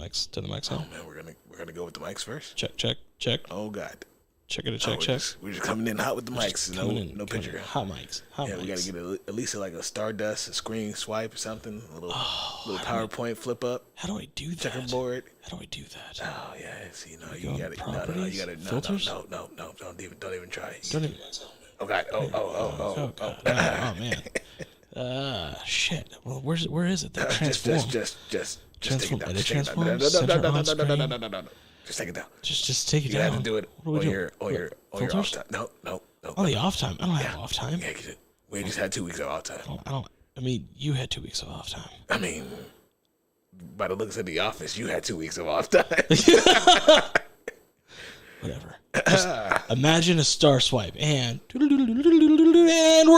mics. To the mics. Oh man, we're gonna go with the mics first. Check. Oh god. Check. Check. We're just coming in hot with the mics. No picture. Hot mics. We gotta get at least like a Stardust, a screen swipe or something. A little PowerPoint flip up. How do I do that? Checkerboard. How do I do that? Oh yeah, see, you gotta filters. No, don't even try. Don't even. Oh god. Oh man. Shit. Well, where is it? That transform. Just transform. take it down. Edit transform. No. Just take it down. Just take it you down. You have to do it on your off time. No. On the off time. I don't have off time. Yeah, we just had 2 weeks of off time. I mean, you had 2 weeks of off time. I mean, by the looks of the office, you had 2 weeks of off time. Whatever. Just imagine a star swipe and we're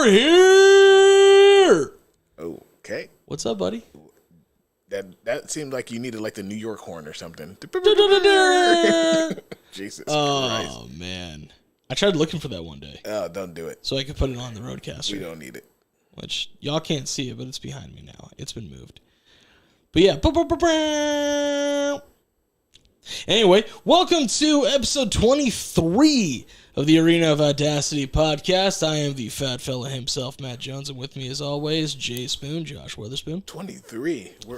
here. Okay. What's up, buddy? That seemed like you needed like the New York horn or something. Jesus Christ. Oh man. I tried looking for that one day. Oh, don't do it. So I could put it on the roadcaster. We don't need it. Which y'all can't see it, but it's behind me now. It's been moved. But yeah. Anyway, welcome to episode 23 of the Arena of Audacity podcast. I am the fat fella himself, Matt Jones, and with me as always, Jay Spoon, Josh Witherspoon. 23. We're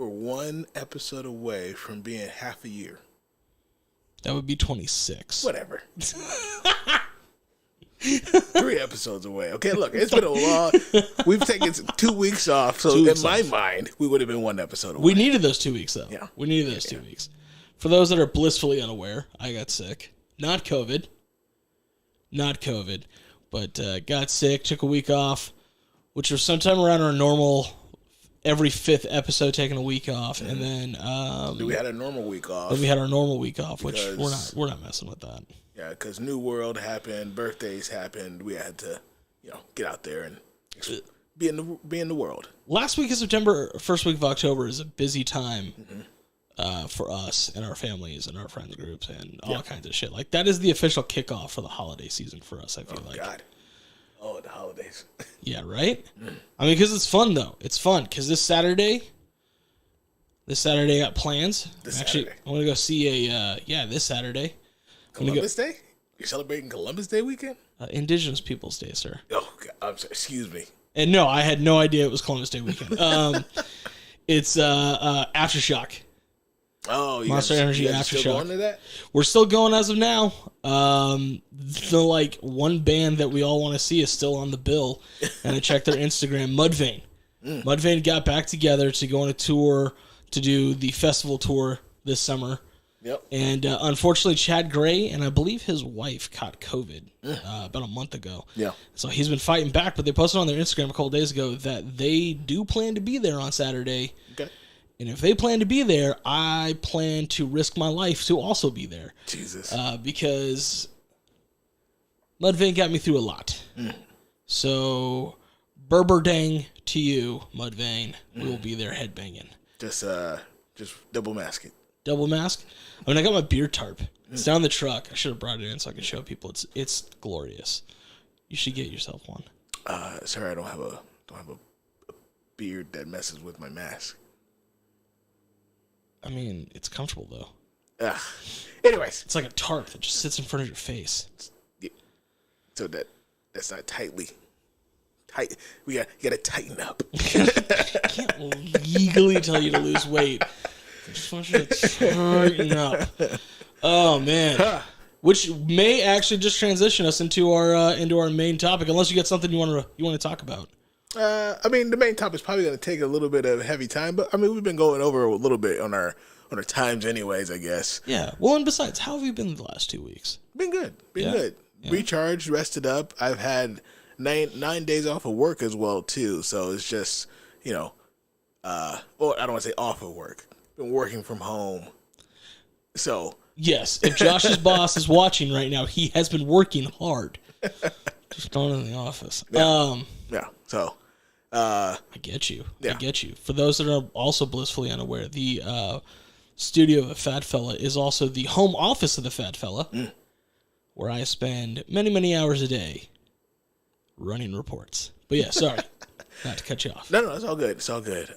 one episode away from being half a year. That would be 26. Whatever. 3 episodes away. Okay, look, it's been a long... We've taken 2 weeks off, so in my mind, we would have been 1 episode away. We needed those 2 weeks, though. Yeah. We needed those 2 weeks. For those that are blissfully unaware, I got sick. Not COVID, but got sick, took a week off, which was sometime around our normal... Every 5th episode, taking a week off, and then we had a normal week off. Then we had our normal week off, which we're not messing with that. Yeah, because New World happened, birthdays happened. We had to, get out there and be in the world. Last week of September, first week of October is a busy time for us and our families and our friends groups and all kinds of shit. Like that is the official kickoff for the holiday season for us. I feel like. God. Oh, the holidays. Yeah, right? I mean, because it's fun, though. It's fun, because this Saturday I got plans. Actually, I'm going to go see this Saturday. Columbus Day? You're celebrating Columbus Day weekend? Indigenous Peoples Day, sir. Oh, God. I'm sorry. Excuse me. And no, I had no idea it was Columbus Day weekend. It's Aftershock. Oh, Monster Energy Aftershock. Still going to that? We're still going as of now. The one band that we all want to see is still on the bill, and I checked their Instagram. Mudvayne. Mudvayne got back together to go on a tour to do the festival tour this summer. Yep. And unfortunately, Chad Gray and I believe his wife caught COVID about a month ago. Yeah. So he's been fighting back, but they posted on their Instagram a couple days ago that they do plan to be there on Saturday. Okay. And if they plan to be there, I plan to risk my life to also be there. Jesus. Because Mudvayne got me through a lot. So, Berberdang to you, Mudvayne. We will be there headbanging. Just double mask it. Double mask? I mean, I got my beer tarp. It's down the truck. I should have brought it in so I could show people. It's glorious. You should get yourself one. Sorry, I don't have a beard that messes with my mask. I mean, it's comfortable, though. Anyways. It's like a tarp that just sits in front of your face. Yeah. So that's not tightly. You gotta tighten up. I can't legally tell you to lose weight. I just want you to tighten up. Oh, man. Which may actually just transition us into our main topic, unless you got something you want to talk about. I mean, the main topic is probably going to take a little bit of heavy time, but I mean, we've been going over a little bit on our times, anyways. I guess. Yeah. Well, and besides, how have you been the last 2 weeks? Been good. Good. Yeah. Recharged, rested up. I've had nine days off of work as well too. So it's just well, I don't want to say off of work. Been working from home. So yes, if Josh's boss is watching right now, he has been working hard. Just not in the office. Yeah. So. I get you. Yeah. I get you. For those that are also blissfully unaware, the studio of a fat fella is also the home office of the fat fella, where I spend many, many hours a day running reports. But yeah, sorry, not to cut you off. No, it's all good. It's all good.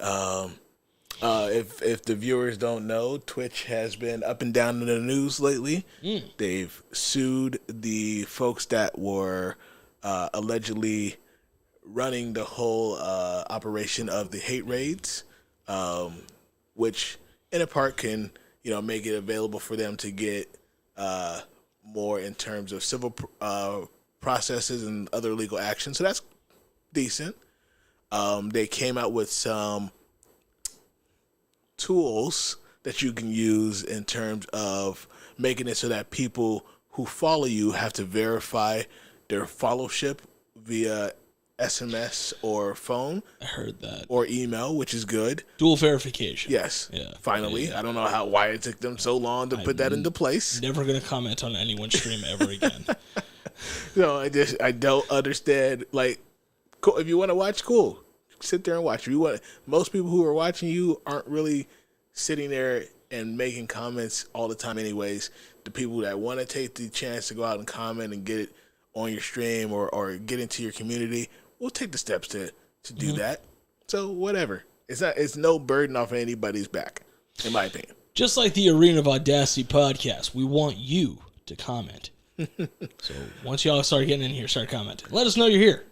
If the viewers don't know, Twitch has been up and down in the news lately. They've sued the folks that were allegedly running the whole operation of the hate raids, which in a part can make it available for them to get more in terms of civil processes and other legal action. So that's decent. They came out with some tools that you can use in terms of making it so that people who follow you have to verify their followership via SMS or phone. I heard that. Or email, which is good. Dual verification. Yes. Yeah. Finally. Yeah. I don't know why it took them so long to put that into place. Never going to comment on anyone's stream ever again. No, I don't understand. Like, cool. If you want to watch, cool. Sit there and watch. If you want, most people who are watching you aren't really sitting there and making comments all the time anyways. The people that want to take the chance to go out and comment and get it on your stream or get into your community will take the steps to do that. So whatever. It's no burden off of anybody's back, in my opinion. Just like the Arena of Audacity podcast, we want you to comment. So once y'all start getting in here, start commenting. Let us know you're here.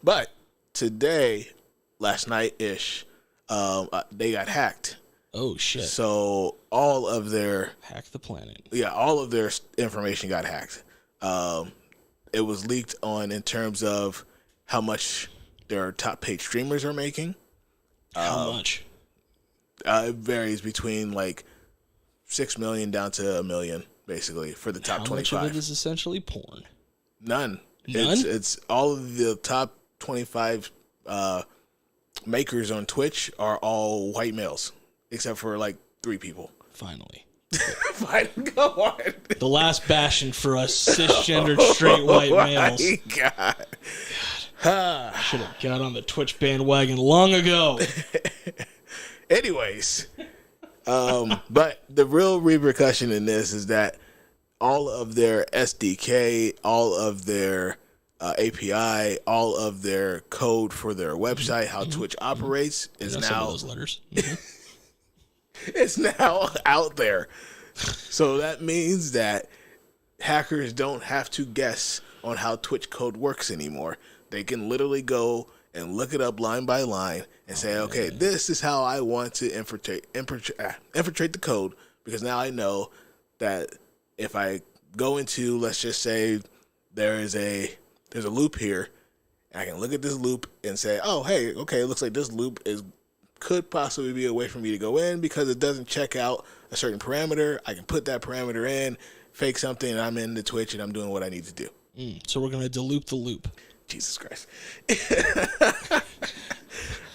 But today, last night-ish, they got hacked. Oh, shit. So all of their... Hack the planet. Yeah, all of their information got hacked. It was leaked on in terms of how much their top paid streamers are making. How much? It varies between like 6 million down to $1 million, basically, for the top 25. How much of it is essentially porn? None. None? It's all of the top 25 makers on Twitch are all white males, except for like 3 people. Finally. Fine, go on. The last bastion for us cisgendered straight white males. God. I should have got on the Twitch bandwagon long ago. Anyways, but the real repercussion in this is that all of their SDK, all of their API, all of their code for their website, how Twitch operates, is now some of those letters. It's now out there. So that means that hackers don't have to guess on how Twitch code works anymore. They can literally go and look it up line by line and say, okay, this is how I want to infiltrate the code, because now I know that if I go into, let's just say there's a loop here, I can look at this loop and say, oh, hey, okay, it looks like this loop could possibly be a way for me to go in because it doesn't check out a certain parameter. I can put that parameter in, fake something, and I'm in the Twitch and I'm doing what I need to do. So we're going to deloop the loop. Jesus Christ.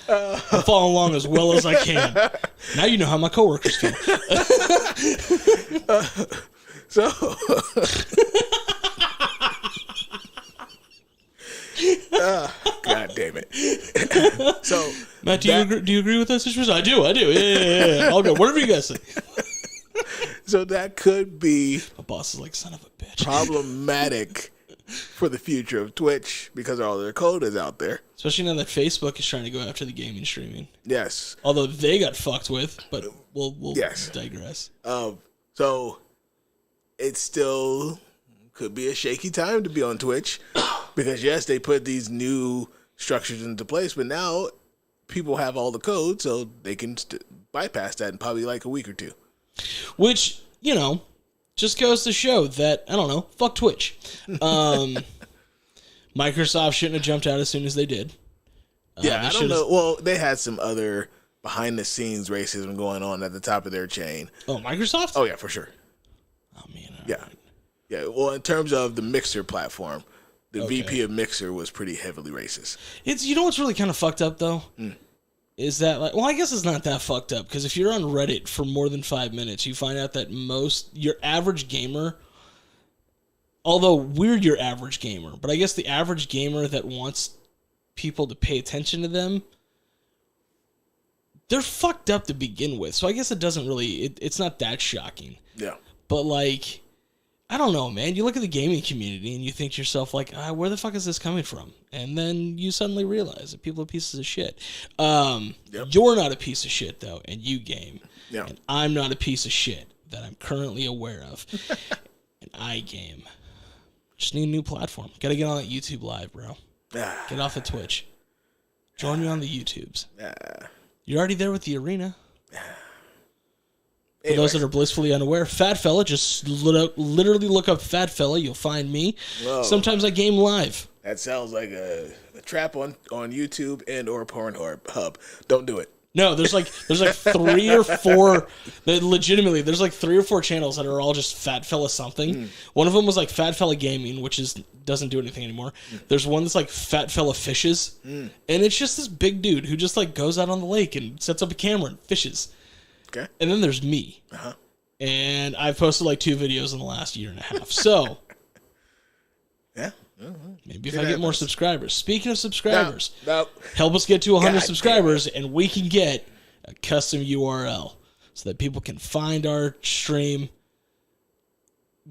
I'm following along as well as I can. Now you know how my coworkers feel. God damn it. So, Matt, do you agree with us? I do. Yeah. I'll go. Whatever you guys say. So that could be My boss is like, son of a bitch. problematic for the future of Twitch because all their code is out there. Especially now that Facebook is trying to go after the gaming streaming. Yes. Although they got fucked with, but we'll Yes. digress. So it still could be a shaky time to be on Twitch because, yes, they put these new structures into place, but now people have all the code, so they can bypass that in probably like a week or two. Which, just goes to show that, I don't know, fuck Twitch. Microsoft shouldn't have jumped out as soon as they did. I don't know. Well, they had some other behind-the-scenes racism going on at the top of their chain. Oh, Microsoft? Oh, yeah, for sure. Oh, man. Yeah. Right. Yeah, well, in terms of the Mixer platform, the VP of Mixer was pretty heavily racist. You know what's really kind of fucked up, though? Is that, I guess it's not that fucked up, because if you're on Reddit for more than 5 minutes, you find out that your average gamer, although we're your average gamer, but I guess the average gamer that wants people to pay attention to them, they're fucked up to begin with. So I guess it doesn't really, it's not that shocking. Yeah. But, I don't know, man. You look at the gaming community and you think to yourself, like, where the fuck is this coming from? And then you suddenly realize that people are pieces of shit. You're not a piece of shit, though, and you game. Yeah. And I'm not a piece of shit that I'm currently aware of. And I game. Just need a new platform. Got to get on that YouTube Live, bro. Get off the Twitch. Join me on the YouTubes. You're already there with the arena. For those that are blissfully unaware, Fat Fella, just literally look up Fat Fella. You'll find me. Whoa. Sometimes I game live. That sounds like a trap on YouTube and or Pornhub. Don't do it. No, there's like 3 or 4. Legitimately, there's like 3 or 4 channels that are all just Fat Fella something. One of them was like Fat Fella Gaming, which doesn't do anything anymore. There's one that's like Fat Fella Fishes, and it's just this big dude who just like goes out on the lake and sets up a camera and fishes. Okay. And then there's me. And I've posted like 2 videos in the last year and a half. So, yeah. Maybe if I get more subscribers. Speaking of subscribers, help us get to 100 subscribers and we can get a custom URL so that people can find our stream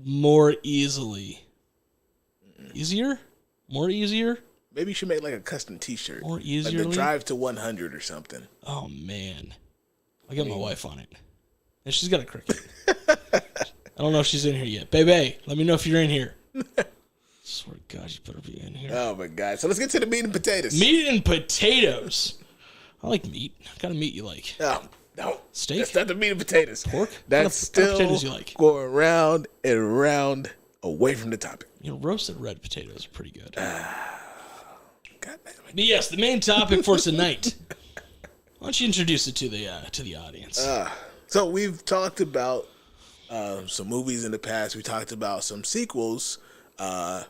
more easily. Easier? More easier? Maybe you should make like a custom t-shirt. More easier. Like the drive to 100 or something. Oh, man. I'll get my wife on it. And she's got a cricket. I don't know if she's in here yet. Baby, let me know if you're in here. I swear to God, you better be in here. Oh, my God. So let's get to the meat and potatoes. Meat and potatoes. I like meat. What kind of meat you like? No. Steak? That's not the meat and potatoes. Pork? That's still potatoes you like? Going round and round away from the topic. You know, roasted red potatoes are pretty good. God damn it. But yes, the main topic for tonight. Why don't you introduce it to the audience? So we've talked about some movies in the past. We talked about some sequels. I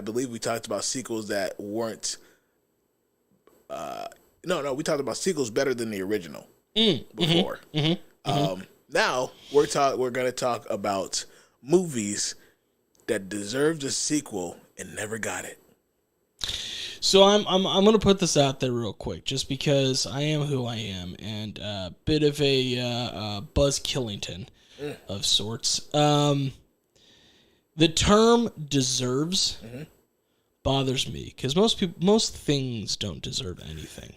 believe we talked about sequels that weren't. No, we talked about sequels better than the original before. Now we're going to talk about movies that deserved a sequel and never got it. So I'm going to put this out there real quick, just because I am who I am, and a bit of a Buzz Killington of sorts. The term deserves bothers me, because most things don't deserve anything.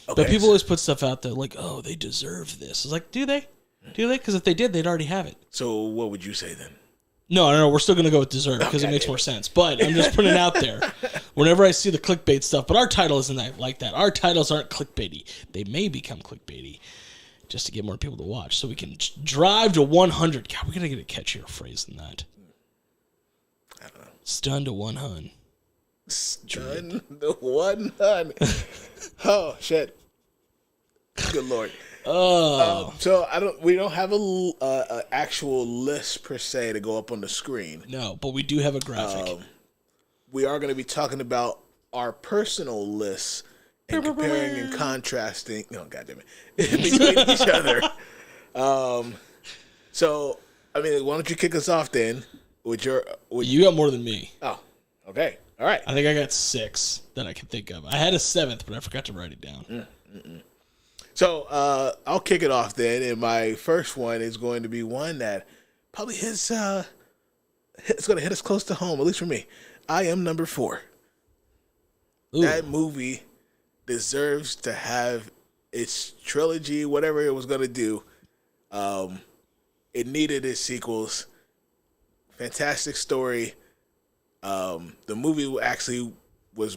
Okay, but people always put stuff out there like, oh, they deserve this. It's like, do they? Do they? Because if they did, they'd already have it. So what would you say then? No, we're still going to go with deserve because it makes more sense. But I'm just putting it out there. Whenever I see the clickbait stuff, but our title isn't like that. Our titles aren't clickbaity. They may become clickbaity just to get more people to watch. So we can drive to 100. God, we got to get a catchier phrase than that. I don't know. Stun to 100. Stun to 100. Oh, shit. Good Lord. Oh, so we don't have a actual list per se to go up on the screen. No, but we do have a graphic. We are going to be talking about our personal lists and comparing and contrasting. No, goddamn it, between each other. So, I mean, why don't you kick us off then? You got more than me. Oh, okay, all right. I think I got 6 that I can think of. I had a 7th, but I forgot to write it down. So I'll kick it off then, and my first one is going to be one that probably it's going to hit us close to home, at least for me. I Am Number 4. Ooh. That movie deserves to have its trilogy, whatever it was going to do. It needed its sequels. Fantastic story. The movie actually was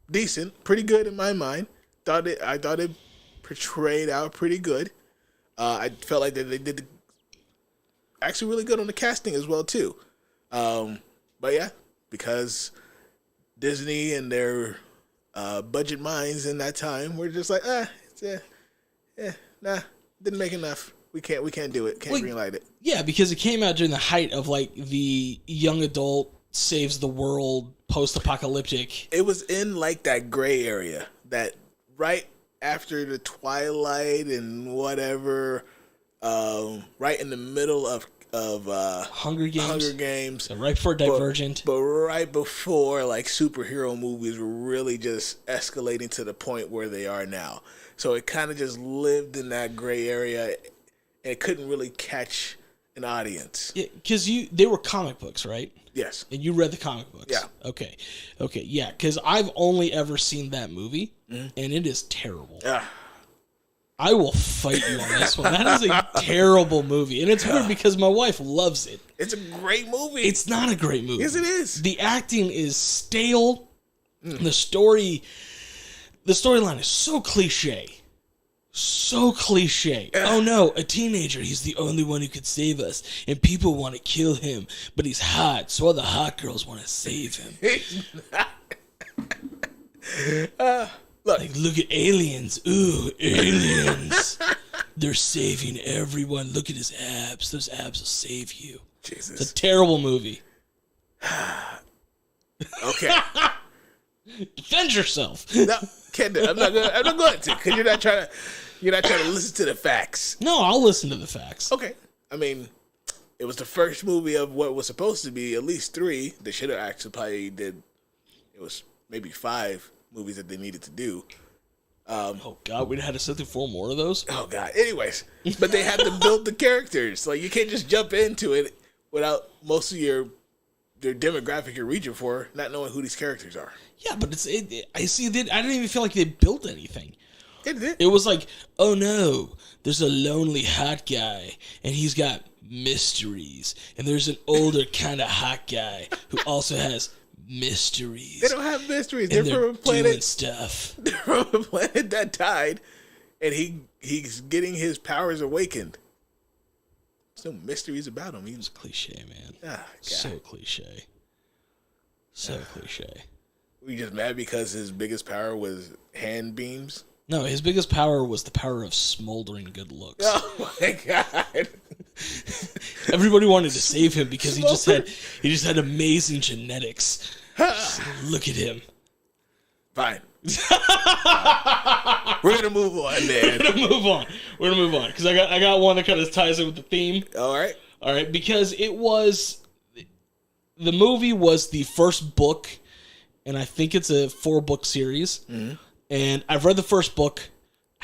decent, pretty good in my mind. I thought it portrayed out pretty good. I felt like they did actually really good on the casting as well too. But yeah, because Disney and their budget minds in that time were just like, didn't make enough. We can't do it. Can't greenlight it. Yeah, because it came out during the height of like the young adult saves the world post-apocalyptic. It was in like that gray area that. Right after the Twilight and whatever, right in the middle of Hunger Games. So right before Divergent. But right before like superhero movies were really just escalating to the point where they are now. So it kind of just lived in that gray area. And it couldn't really catch an audience. Yeah, because they were comic books, right? Yes. And you read the comic books. Yeah. Okay, yeah. Because I've only ever seen that movie, and it is terrible. I will fight you on this one. That is a terrible movie, and it's weird because my wife loves it. It's a great movie. It's not a great movie. Yes, it is. The acting is stale. The storyline is so cliche. So cliche. Oh no, a teenager. He's the only one who could save us. And people want to kill him. But he's hot, so all the hot girls want to save him. Look at aliens. Ooh, aliens. They're saving everyone. Look at his abs. Those abs will save you. Jesus. It's a terrible movie. Okay. Defend yourself. No, can't do it. I'm not going to, because you're not trying to listen to the facts. No, I'll listen to the facts. Okay. I mean, it was the first movie of what was supposed to be at least 3. They should have actually probably did. It was maybe 5 movies that they needed to do. Oh God, we'd have to sit through 4 more of those. Oh God. Anyways, but they had to build the characters. Like, you can't just jump into it without most of their demographic you're reaching for, not knowing who these characters are. Yeah, but I see that I didn't even feel like they built anything. It was like, oh no, there's a lonely hot guy and he's got mysteries, and there's an older kind of hot guy who also has mysteries. They don't have mysteries. And They're from a planet doing stuff. They're from a planet that died, and he's getting his powers awakened. There's no mysteries about him. It's cliche, man. God. So cliche. So cliche. Were you just mad because his biggest power was hand beams? No, his biggest power was the power of smoldering good looks. Oh my God. Everybody wanted to save him because he just had amazing genetics. Look at him. Fine. We're gonna move on, man. We're gonna move on because I got one that kind of ties in with the theme. All right. Because the movie was the first book, and I think it's a 4-book series. Mm-hmm. And I've read the first book.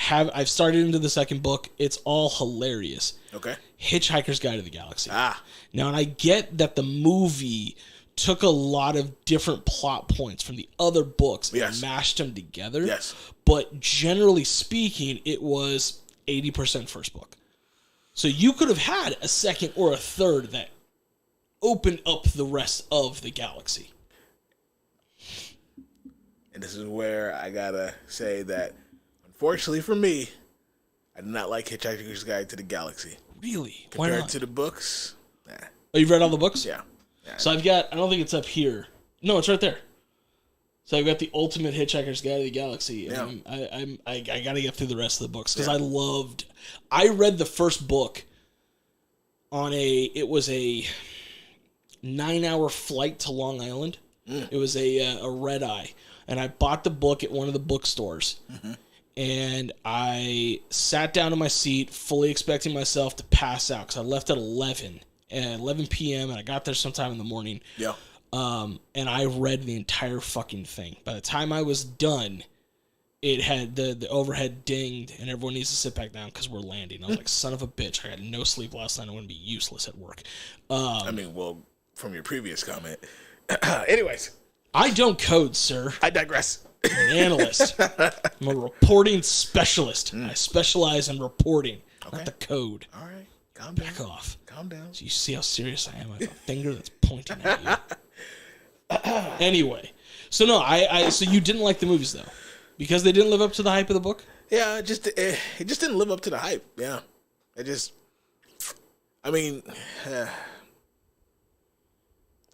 I've started into the second book. It's all hilarious. Okay. Hitchhiker's Guide to the Galaxy. Now, and I get that the movie took a lot of different plot points from the other books and mashed them together. Yes. But generally speaking, it was 80% first book. So you could have had a second or a third that opened up the rest of the galaxy. And this is where I gotta say that, unfortunately for me, I did not like Hitchhiker's Guide to the Galaxy. Really? Compared Why not? to the books, nah. Oh, you've read all the books? Yeah. So I don't think it's up here. No, it's right there. So I've got the Ultimate Hitchhiker's Guide to the Galaxy. And I gotta get through the rest of the books because I read the first book on it was a 9-hour flight to Long Island. It was a red eye. And I bought the book at one of the bookstores. Mm-hmm. And I sat down in my seat, fully expecting myself to pass out because I left at 11 p.m. and I got there sometime in the morning. Yeah. And I read the entire fucking thing. By the time I was done, it had the overhead dinged and everyone needs to sit back down because we're landing. I was like, son of a bitch, I had no sleep last night. I'm going to be useless at work. From your previous comment. Anyways. I don't code, sir. I digress. I'm an analyst. I'm a reporting specialist. I specialize in reporting, not the code. All right. Calm down. Back off. Calm down. So you see how serious I am? I have a finger that's pointing at you. Anyway. So no, so you didn't like the movies, though? Because they didn't live up to the hype of the book? Yeah, it just didn't live up to the hype. Yeah.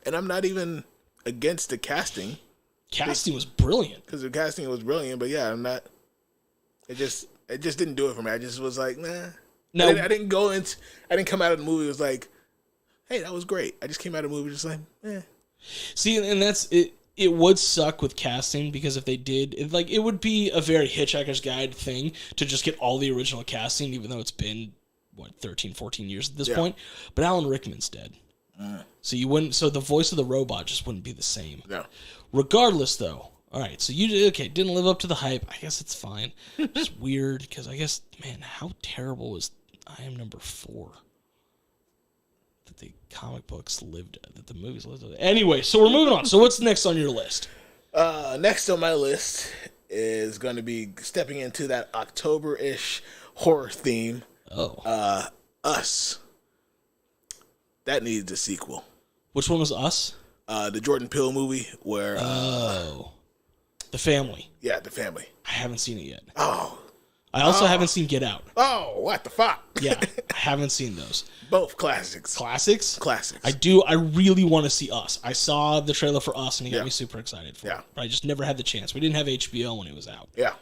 And I'm not even against the casting. Casting was brilliant. Because the casting was brilliant, but yeah, I'm not. It just didn't do it for me. I just was like, nah. No, I didn't come out of the movie. It was like, hey, that was great. I just came out of the movie just like, eh. See, and that's it. It would suck with casting because if they did, it would be a very Hitchhiker's Guide thing to just get all the original casting, even though it's been 13, 14 years at this point. But Alan Rickman's dead. So so the voice of the robot just wouldn't be the same. No. Regardless, though, all right. So didn't live up to the hype. I guess it's fine. It's weird because I guess, man, how terrible was I Am Number 4? that the comic books lived, that the movies lived. Anyway, so we're moving on. So what's next on your list? Next on my list is going to be stepping into that October-ish horror theme. Oh. Us. That needs a sequel. Which one was Us? The Jordan Peele movie where... The Family. Yeah, The Family. I haven't seen it yet. Oh. I also haven't seen Get Out. Oh, what the fuck? Yeah, I haven't seen those. Both classics. Classics? Classics. I really want to see Us. I saw the trailer for Us and it got me super excited for it. But I just never had the chance. We didn't have HBO when it was out. Yeah.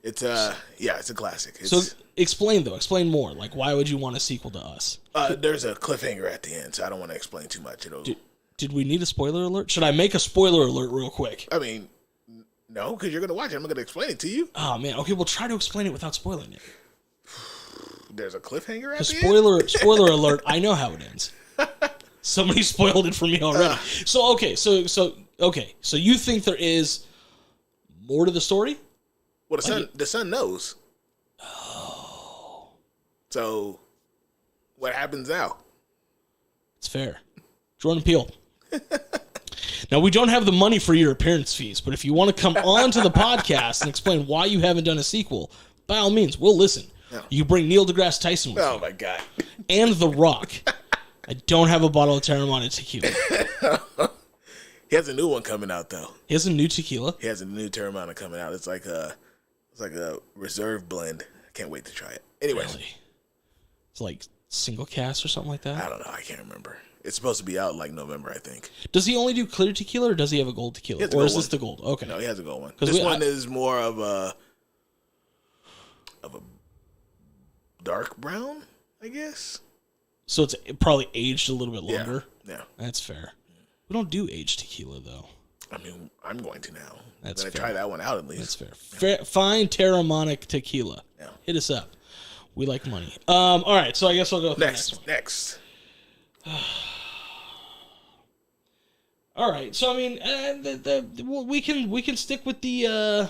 It's it's a classic. So explain more. Like, why would you want a sequel to Us? There's a cliffhanger at the end, so I don't want to explain too much. Did we need a spoiler alert? Should I make a spoiler alert real quick? I mean, no, because you're going to watch it. I'm not going to explain it to you. Oh, man. Okay, well, try to explain it without spoiling it. There's a cliffhanger at the end? Spoiler alert, I know how it ends. Somebody spoiled it for me already. So you think there is more to the story? Well, the son knows. Oh. So, what happens now? It's fair. Jordan Peele. Now, we don't have the money for your appearance fees, but if you want to come on to the podcast and explain why you haven't done a sequel, by all means, we'll listen. No. You bring Neil deGrasse Tyson with you. Oh, my God. And The Rock. I don't have a bottle of Terramana tequila. He has a new one coming out, though. He has a new tequila? He has a new Terramana coming out. It's like a reserve blend. I can't wait to try it. Anyway. Really? It's like single cast or something like that? I don't know. I can't remember. It's supposed to be out like November, I think. Does he only do clear tequila or does he have a gold tequila? Or is this the gold? Okay. No, he has a gold one. This one is more of a dark brown, I guess. So it's probably aged a little bit longer? Yeah. That's fair. We don't do aged tequila, though. I mean, I'm going to now. That's fair. Try that one out at least. That's fair. Fine Terramonic tequila. Yeah. Hit us up. We like money. All right, so I guess I'll go with the next one. Next. All right, so I mean, we can stick with the.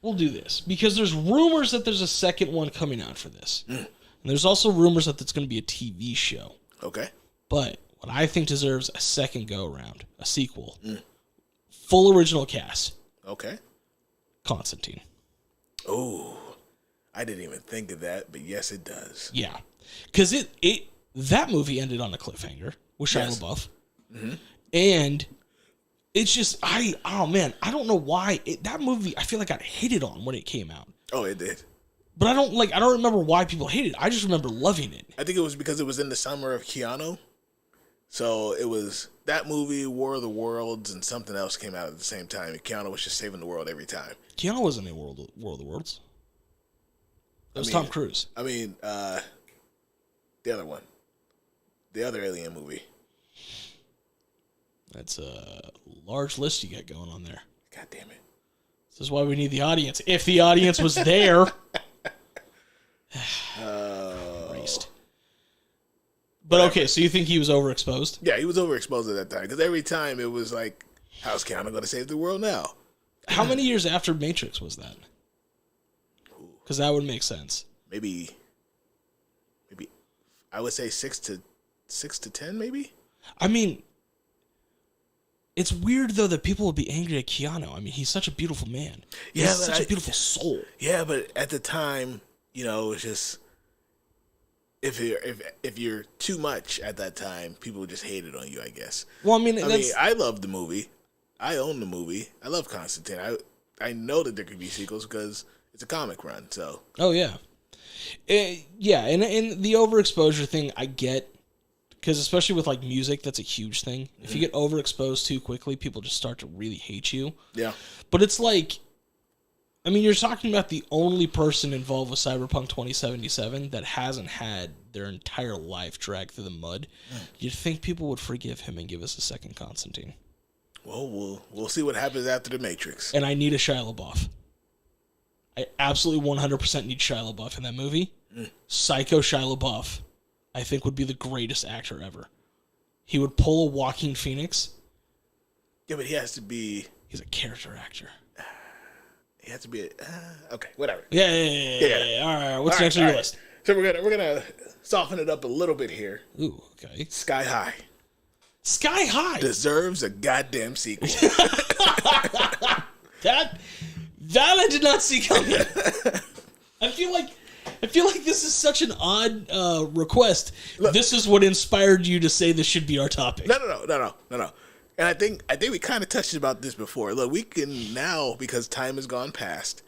We'll do this because there's rumors that there's a second one coming out for this, and there's also rumors that it's going to be a TV show. Okay. But what I think deserves a second go around, a sequel, full original cast. Okay. Constantine. Oh, I didn't even think of that, but yes, it does. Yeah, because that movie ended on a cliffhanger with Shia LaBeouf, and it's just I don't know why that movie I feel like got hated on when it came out. Oh, it did. But I don't remember why people hated it. I just remember loving it. I think it was because it was in the summer of Keanu. So it was that movie, War of the Worlds, and something else came out at the same time. And Keanu was just saving the world every time. Keanu wasn't in War of the Worlds. It was Tom Cruise. I mean, the other one. The other alien movie. That's a large list you got going on there. God damn it. This is why we need the audience. If the audience was there. Christ. But okay, so you think he was overexposed? Yeah, he was overexposed at that time. Because every time it was like, how's Keanu going to save the world now? How many years after Matrix was that? Because that would make sense. Maybe I would say 6 to 10, maybe. I mean, it's weird though that people would be angry at Keanu. I mean, he's such a beautiful man. Yeah, he's such a beautiful soul. Yeah, but at the time, it's just if you're too much at that time, people just hated on you, I guess. Well, I mean, I love the movie. I own the movie. I love Constantine. I know that there could be sequels because it's a comic run. So. Oh yeah, yeah, and the overexposure thing I get because especially with like music, that's a huge thing. If you get overexposed too quickly, people just start to really hate you. Yeah, but it's like. I mean, you're talking about the only person involved with Cyberpunk 2077 that hasn't had their entire life dragged through the mud. You'd think people would forgive him and give us a second Constantine. Well, we'll see what happens after The Matrix. And I need a Shia LaBeouf. I absolutely 100% need Shia LaBeouf in that movie. Psycho Shia LaBeouf, I think, would be the greatest actor ever. He would pull a Joaquin Phoenix. Yeah, but he has to be... He's a character actor. He has to be okay, whatever. Yeah. All right, what's next on your list? So we're gonna soften it up a little bit here. Ooh, okay. Sky High. Sky High Deserves a goddamn sequel. That I did not see coming. I feel like this is such an odd request. Look, this is what inspired you to say this should be our topic. No. And I think we kind of touched about this before. Look, we can now, because time has gone past.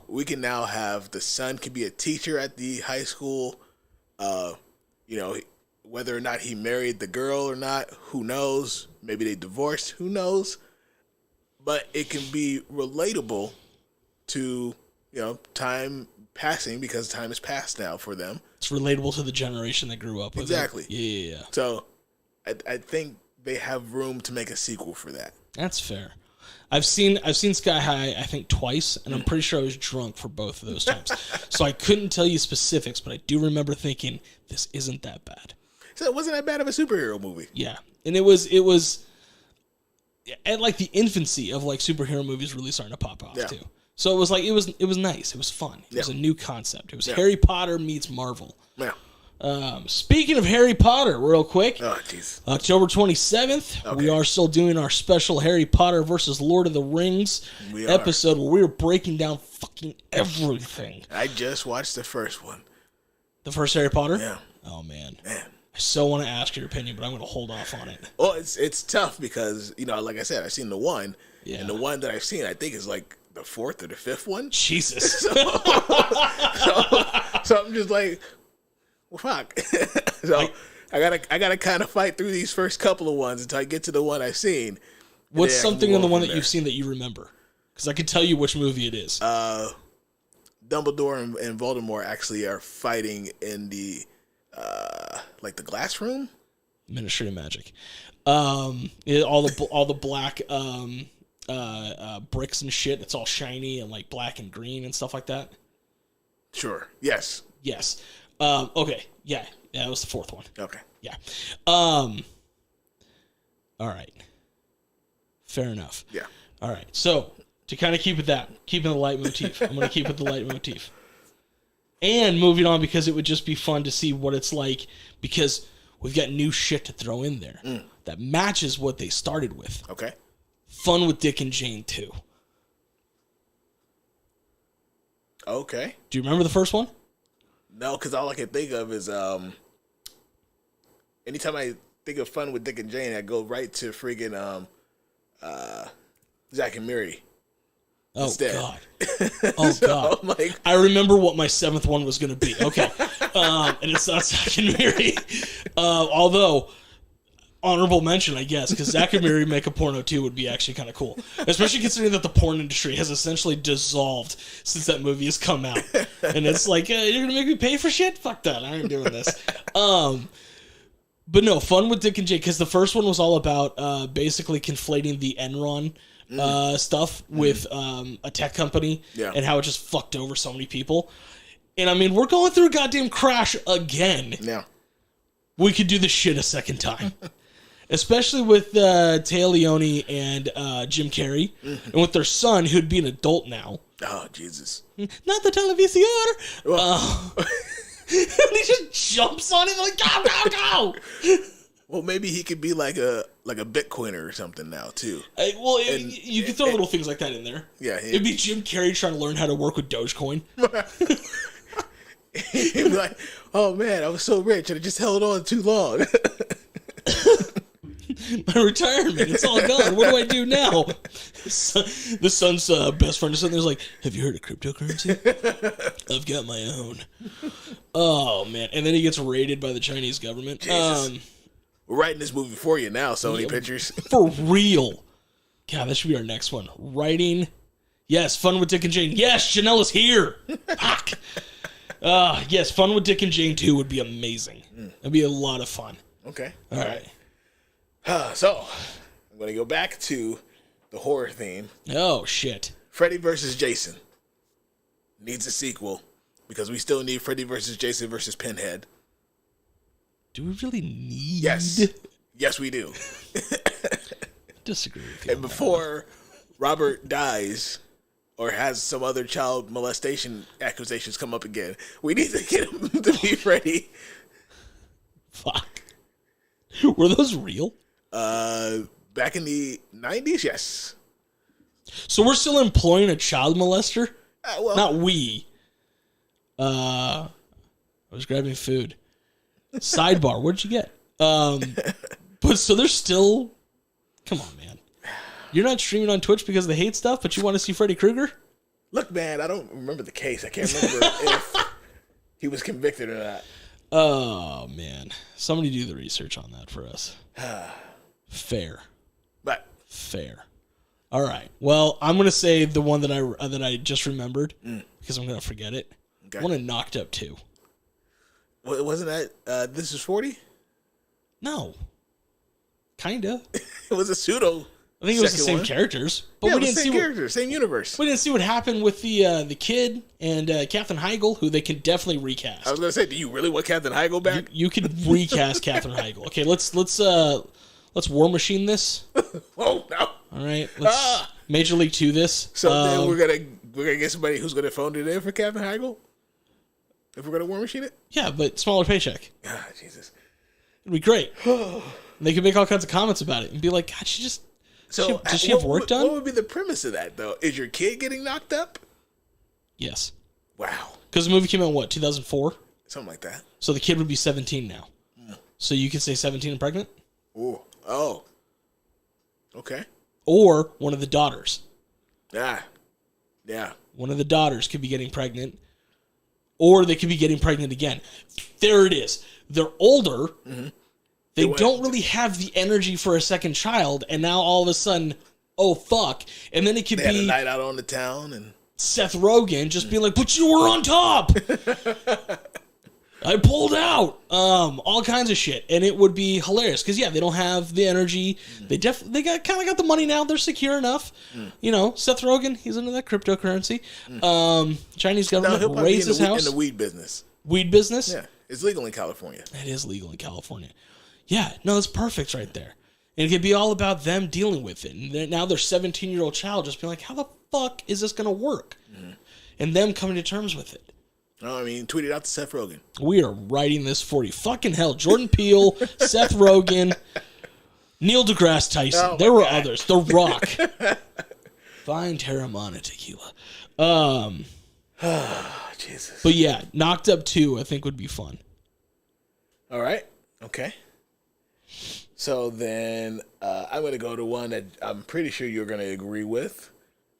We can now have the son can be a teacher at the high school. Whether or not he married the girl or not, who knows? Maybe they divorced, who knows? But it can be relatable to, time passing, because time has passed now for them. It's relatable to the generation that grew up with exactly. it. Yeah. So I think they have room to make a sequel for that. That's fair. I've seen Sky High, I think, twice, and I'm pretty sure I was drunk for both of those times. So I couldn't tell you specifics, but I do remember thinking, this isn't that bad. So it wasn't that bad of a superhero movie. Yeah. And it was at like the infancy of like superhero movies really starting to pop off too. So it was like it was nice. It was fun. It was a new concept. It was Harry Potter meets Marvel. Yeah. Speaking of Harry Potter, real quick. Oh, jeez. October 27th, we are still doing our special Harry Potter versus Lord of the Rings episode where we're breaking down fucking everything. I just watched the first one. The first Harry Potter? Yeah. Oh, man. I so want to ask your opinion, but I'm going to hold off on it. Well, it's tough because, like I said, I've seen the one. Yeah. And the one that I've seen, I think, is like the fourth or the fifth one. Jesus. So I'm just like, well, fuck. So I gotta kind of fight through these first couple of ones until I get to the one I've seen. What's something in the one that you've seen that you remember? Because I can tell you which movie it is. Dumbledore and Voldemort actually are fighting in the like the glass room. Ministry of Magic. All the black bricks and shit. It's all shiny and like black and green and stuff like that. Sure. Yes. Okay. Yeah. That was the fourth one. Okay. Yeah. All right. Fair enough. Yeah. All right. So to kind of keeping the leitmotif, I'm going to keep it the leitmotif. And moving on, because it would just be fun to see what it's like, because we've got new shit to throw in there that matches what they started with. Okay. Fun with Dick and Jane 2. Okay. Do you remember the first one? No, because all I can think of is anytime I think of Fun with Dick and Jane, I go right to friggin' Zack and Miri. Oh, instead. God. Oh, God. Like, I remember what my seventh one was going to be. Okay. And it's not Zack and Miri. Although, honorable mention, I guess, because Zack and Miri Make a Porno 2 would be actually kind of cool. Especially considering that the porn industry has essentially dissolved since that movie has come out. And it's like, you're going to make me pay for shit? Fuck that. I ain't doing this. But no, Fun with Dick and Jane, because the first one was all about basically conflating the Enron stuff with a tech company and how it just fucked over so many people. And I mean, we're going through a goddamn crash again. Yeah. We could do this shit a second time. Especially with Téa Leoni and Jim Carrey. And with their son, who'd be an adult now. Oh, Jesus. Not the televisor. Well, and he just jumps on it like, go. Well, maybe he could be like a Bitcoiner or something now, too. You could throw little things like that in there. Yeah. It'd be Jim Carrey trying to learn how to work with Dogecoin. He'd be like, oh, man, I was so rich and I just held on too long. My retirement, it's all gone. What do I do now? The son's best friend or something is like, have you heard of cryptocurrency? I've got my own. Oh, man. And then he gets raided by the Chinese government. Jesus. We're writing this movie for you now, Sony Pictures. For real. God, that should be our next one. Writing. Yes, Fun with Dick and Jane. Yes, Janelle is here. Fuck. Yes, Fun with Dick and Jane 2 would be amazing. It'd be a lot of fun. Okay. All right. So, I'm going to go back to the horror theme. Oh, shit. Freddy versus Jason needs a sequel because we still need Freddy versus Jason versus Pinhead. Do we really need? Yes, we do. Disagree with you. And before Robert dies, or has some other child molestation accusations come up again, we need to get him to be Freddy. Fuck. Were those real? Back in the 90s, yes. So we're still employing a child molester? Well, not we. I was grabbing food. Sidebar, what'd you get? But so there's still... Come on, man. You're not streaming on Twitch because they hate stuff, but you want to see Freddy Krueger? Look, man, I don't remember the case. I can't remember if he was convicted or not. Oh, man. Somebody do the research on that for us. Fair. But fair. All right. Well, I'm going to say the one that I just remembered because I'm going to forget it. Okay. I want to Knocked Up 2. Wasn't that This Is 40? No. Kinda. It was a pseudo. I think it was the same characters, but we didn't see characters, same universe. We didn't see what happened with the kid and Katherine Heigl, who they can definitely recast. I was gonna say, do you really want Katherine Heigl back? You could recast Katherine Heigl. Okay, let's War Machine this. Oh no! All right, let's Major League 2 this. So then we're gonna get somebody who's gonna phone it in for Katherine Heigl. If we're gonna War Machine it, yeah, but smaller paycheck. Ah, Jesus, it'd be great. They could make all kinds of comments about it and be like, God, she just. So does she have work done? What would be the premise of that, though? Is your kid getting knocked up? Yes. Wow. Because the movie came out in what, 2004? Something like that. So the kid would be 17 now. So you could say 17 and pregnant? Ooh. Oh. Okay. Or one of the daughters. Yeah. One of the daughters could be getting pregnant. Or they could be getting pregnant again. There it is. They're older. Mm-hmm. They don't really have the energy for a second child, and now all of a sudden, oh fuck! And then it could be had a night out on the town, and Seth Rogen just being like, "But you were on top." I pulled out. All kinds of shit, and it would be hilarious because they don't have the energy. They got the money now. They're secure enough. You know, Seth Rogen, he's into that cryptocurrency. Chinese government raised his house in the weed business. Weed business. Yeah, it's legal in California. It is legal in California. Yeah, no, that's perfect right there. And it could be all about them dealing with it. And now their 17-year-old child just being like, how the fuck is this going to work? And them coming to terms with it. Oh, I mean, tweet it out to Seth Rogen. We are writing this for you. Fucking hell. Jordan Peele, Seth Rogen, Neil deGrasse Tyson. There were others. The Rock. Fine Terramana tequila. Jesus. But yeah, Knocked Up 2 I think would be fun. All right. Okay. So then I'm going to go to one that I'm pretty sure you're going to agree with.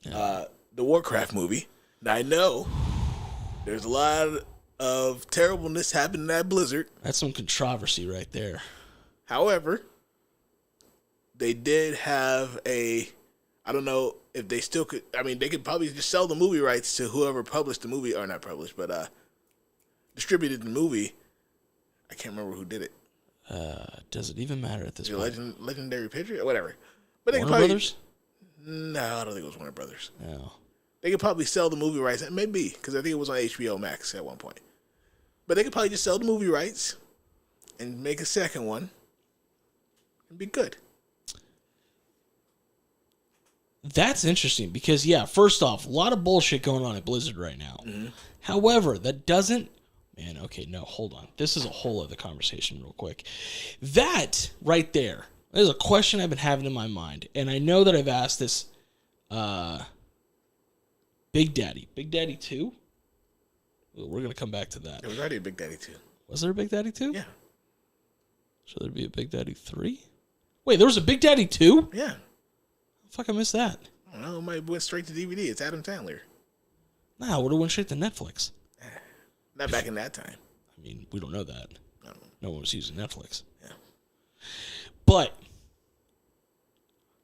The Warcraft movie. Now, I know there's a lot of terribleness happening at Blizzard. That's some controversy right there. However, they did have I don't know if they still could, I mean, they could probably just sell the movie rights to whoever published the movie, or not published, but distributed the movie. I can't remember who did it. Does it even matter at this point? Legendary Picture? Whatever. But they Warner Brothers? No, I don't think it was Warner Brothers. No. They could probably sell the movie rights. It may be, because I think it was on HBO Max at one point. But they could probably just sell the movie rights and make a second one and be good. That's interesting because, first off, a lot of bullshit going on at Blizzard right now. Mm-hmm. However, that doesn't... Man, okay, no, hold on. This is a whole other conversation real quick. That right there is a question I've been having in my mind. And I know that I've asked this Big Daddy. Big Daddy 2? We're going to come back to that. There was already a Big Daddy 2. Was there a Big Daddy 2? Yeah. Should there be a Big Daddy 3? Wait, there was a Big Daddy 2? Yeah. Fuck, I missed that. I don't know. It might have went straight to DVD. It's Adam Sandler. Nah, it would have went straight to Netflix. Not back in that time. I mean, we don't know that. No one was using Netflix. Yeah. But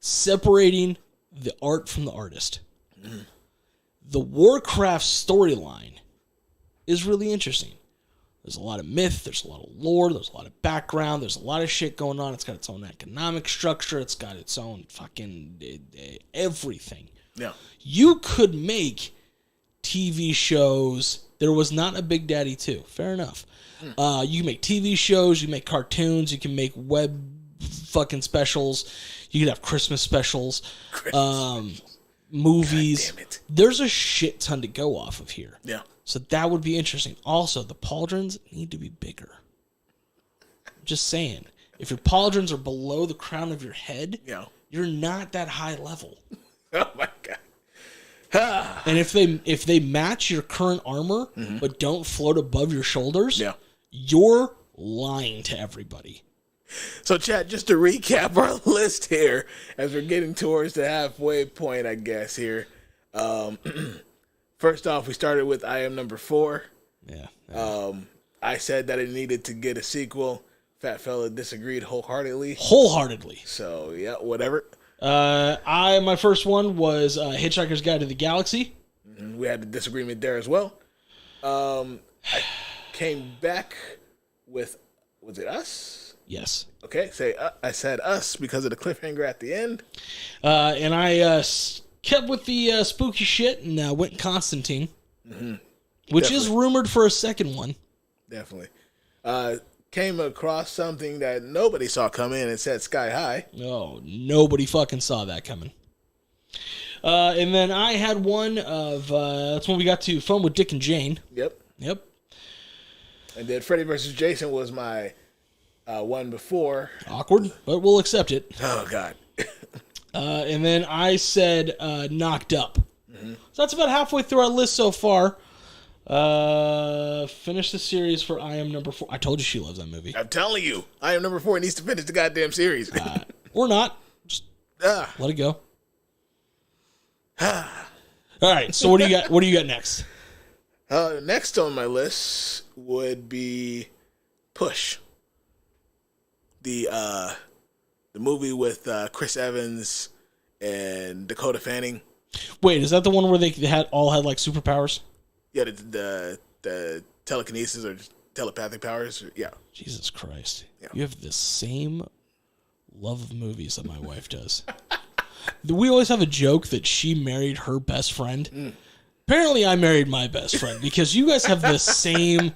separating the art from the artist. Mm-hmm. The Warcraft storyline is really interesting. There's a lot of myth, there's a lot of lore, there's a lot of background, there's a lot of shit going on. It's got its own economic structure, it's got its own fucking everything. Yeah. You could make TV shows. There was not a Big Daddy 2. Fair enough. You can make TV shows, you can make cartoons, you can make web fucking specials. You could have Christmas specials. movies. God damn it. There's a shit ton to go off of here. Yeah. So that would be interesting. Also, the pauldrons need to be bigger. Just saying. If your pauldrons are below the crown of your head, you're not that high level. Oh my god. And if they match your current armor but don't float above your shoulders, you're lying to everybody. So, chat, just to recap our list here, as we're getting towards the halfway point, I guess, here. First off, we started with I Am Number 4. Yeah. I said that it needed to get a sequel. Fat fella disagreed wholeheartedly. So, yeah, whatever. My first one was Hitchhiker's Guide to the Galaxy. We had a disagreement there as well. I came back with, was it Us? Yes. Okay, I said Us because of the cliffhanger at the end. And I kept with the spooky shit and went Constantine, which is rumored for a second one. Definitely. Came across something that nobody saw come in and said Sky High. Oh, nobody fucking saw that coming. And then I had one of, that's when we got to Fun with Dick and Jane. Yep. And then Freddy vs. Jason was my one before. Awkward, but we'll accept it. Oh, God. And then I said Knocked Up. So that's about halfway through our list so far. Finish the series for I Am Number 4. I told you she loves that movie. I'm telling you, I Am Number 4 needs to finish the goddamn series. Or not. Just let it go. All right, so what do you got? What do you got next? Next on my list would be Push. The movie with Chris Evans and Dakota Fanning. Wait, is that the one where they all had like superpowers? Yeah, the telekinesis or telepathic powers. Yeah. Jesus Christ. Yeah. You have the same love of movies that my wife does. We always have a joke that she married her best friend. Apparently I married my best friend because you guys have the same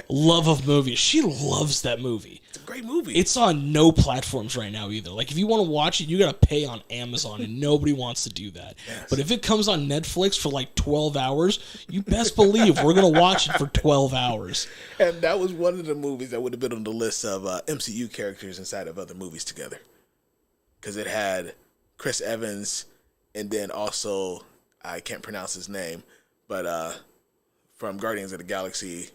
love of movies. She loves that movie. It's a great movie. It's on no platforms right now either. Like if you want to watch it, you got to pay on Amazon and nobody wants to do that. Yes. But if it comes on Netflix for like 12 hours, you best believe we're going to watch it for 12 hours. And that was one of the movies that would have been on the list of MCU characters inside of other movies together. Because it had Chris Evans and then also, I can't pronounce his name, but from Guardians of the Galaxy,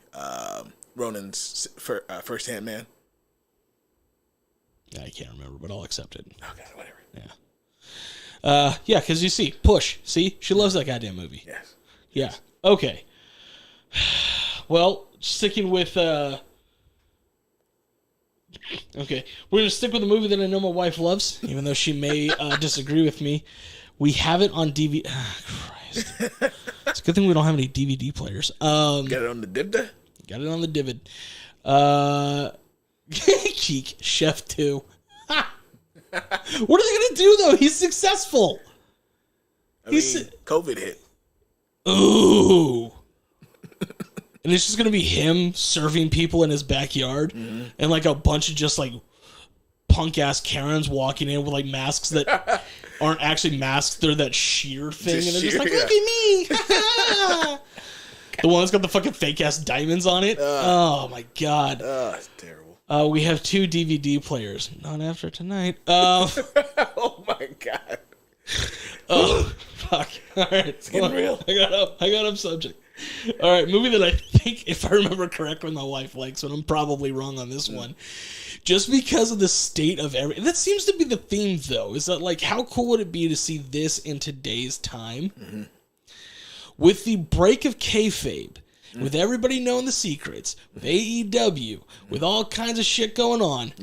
Ronan's first-hand man. I can't remember, but I'll accept it. Okay, whatever. Yeah. Yeah, because you see, Push. See? She loves that goddamn movie. Yes. Yeah. Okay. Well, sticking with... Okay. We're going to stick with a movie that I know my wife loves, even though she may disagree with me. We have it on DVD... Christ. It's a good thing we don't have any DVD players. Got it on the Divda? Got it on the Divid. Cheek, Chef 2. What are they going to do, though? He's successful. COVID hit. Ooh. And it's just going to be him serving people in his backyard and like a bunch of just like punk-ass Karens walking in with like masks that aren't actually masks. They're that sheer thing. And they're just like, look at me. The one that's got the fucking fake-ass diamonds on it. Oh, my God. It's terrible. We have 2 DVD players. Not after tonight. Oh, my God. Oh, fuck. All right. It's getting real. I got up subject. All right, movie that I think, if I remember correctly, my wife likes, but I'm probably wrong on this one. Just because of the state of that seems to be the theme, though, is that, like, how cool would it be to see this in today's time? With the break of kayfabe, with everybody knowing the secrets, with AEW, with all kinds of shit going on,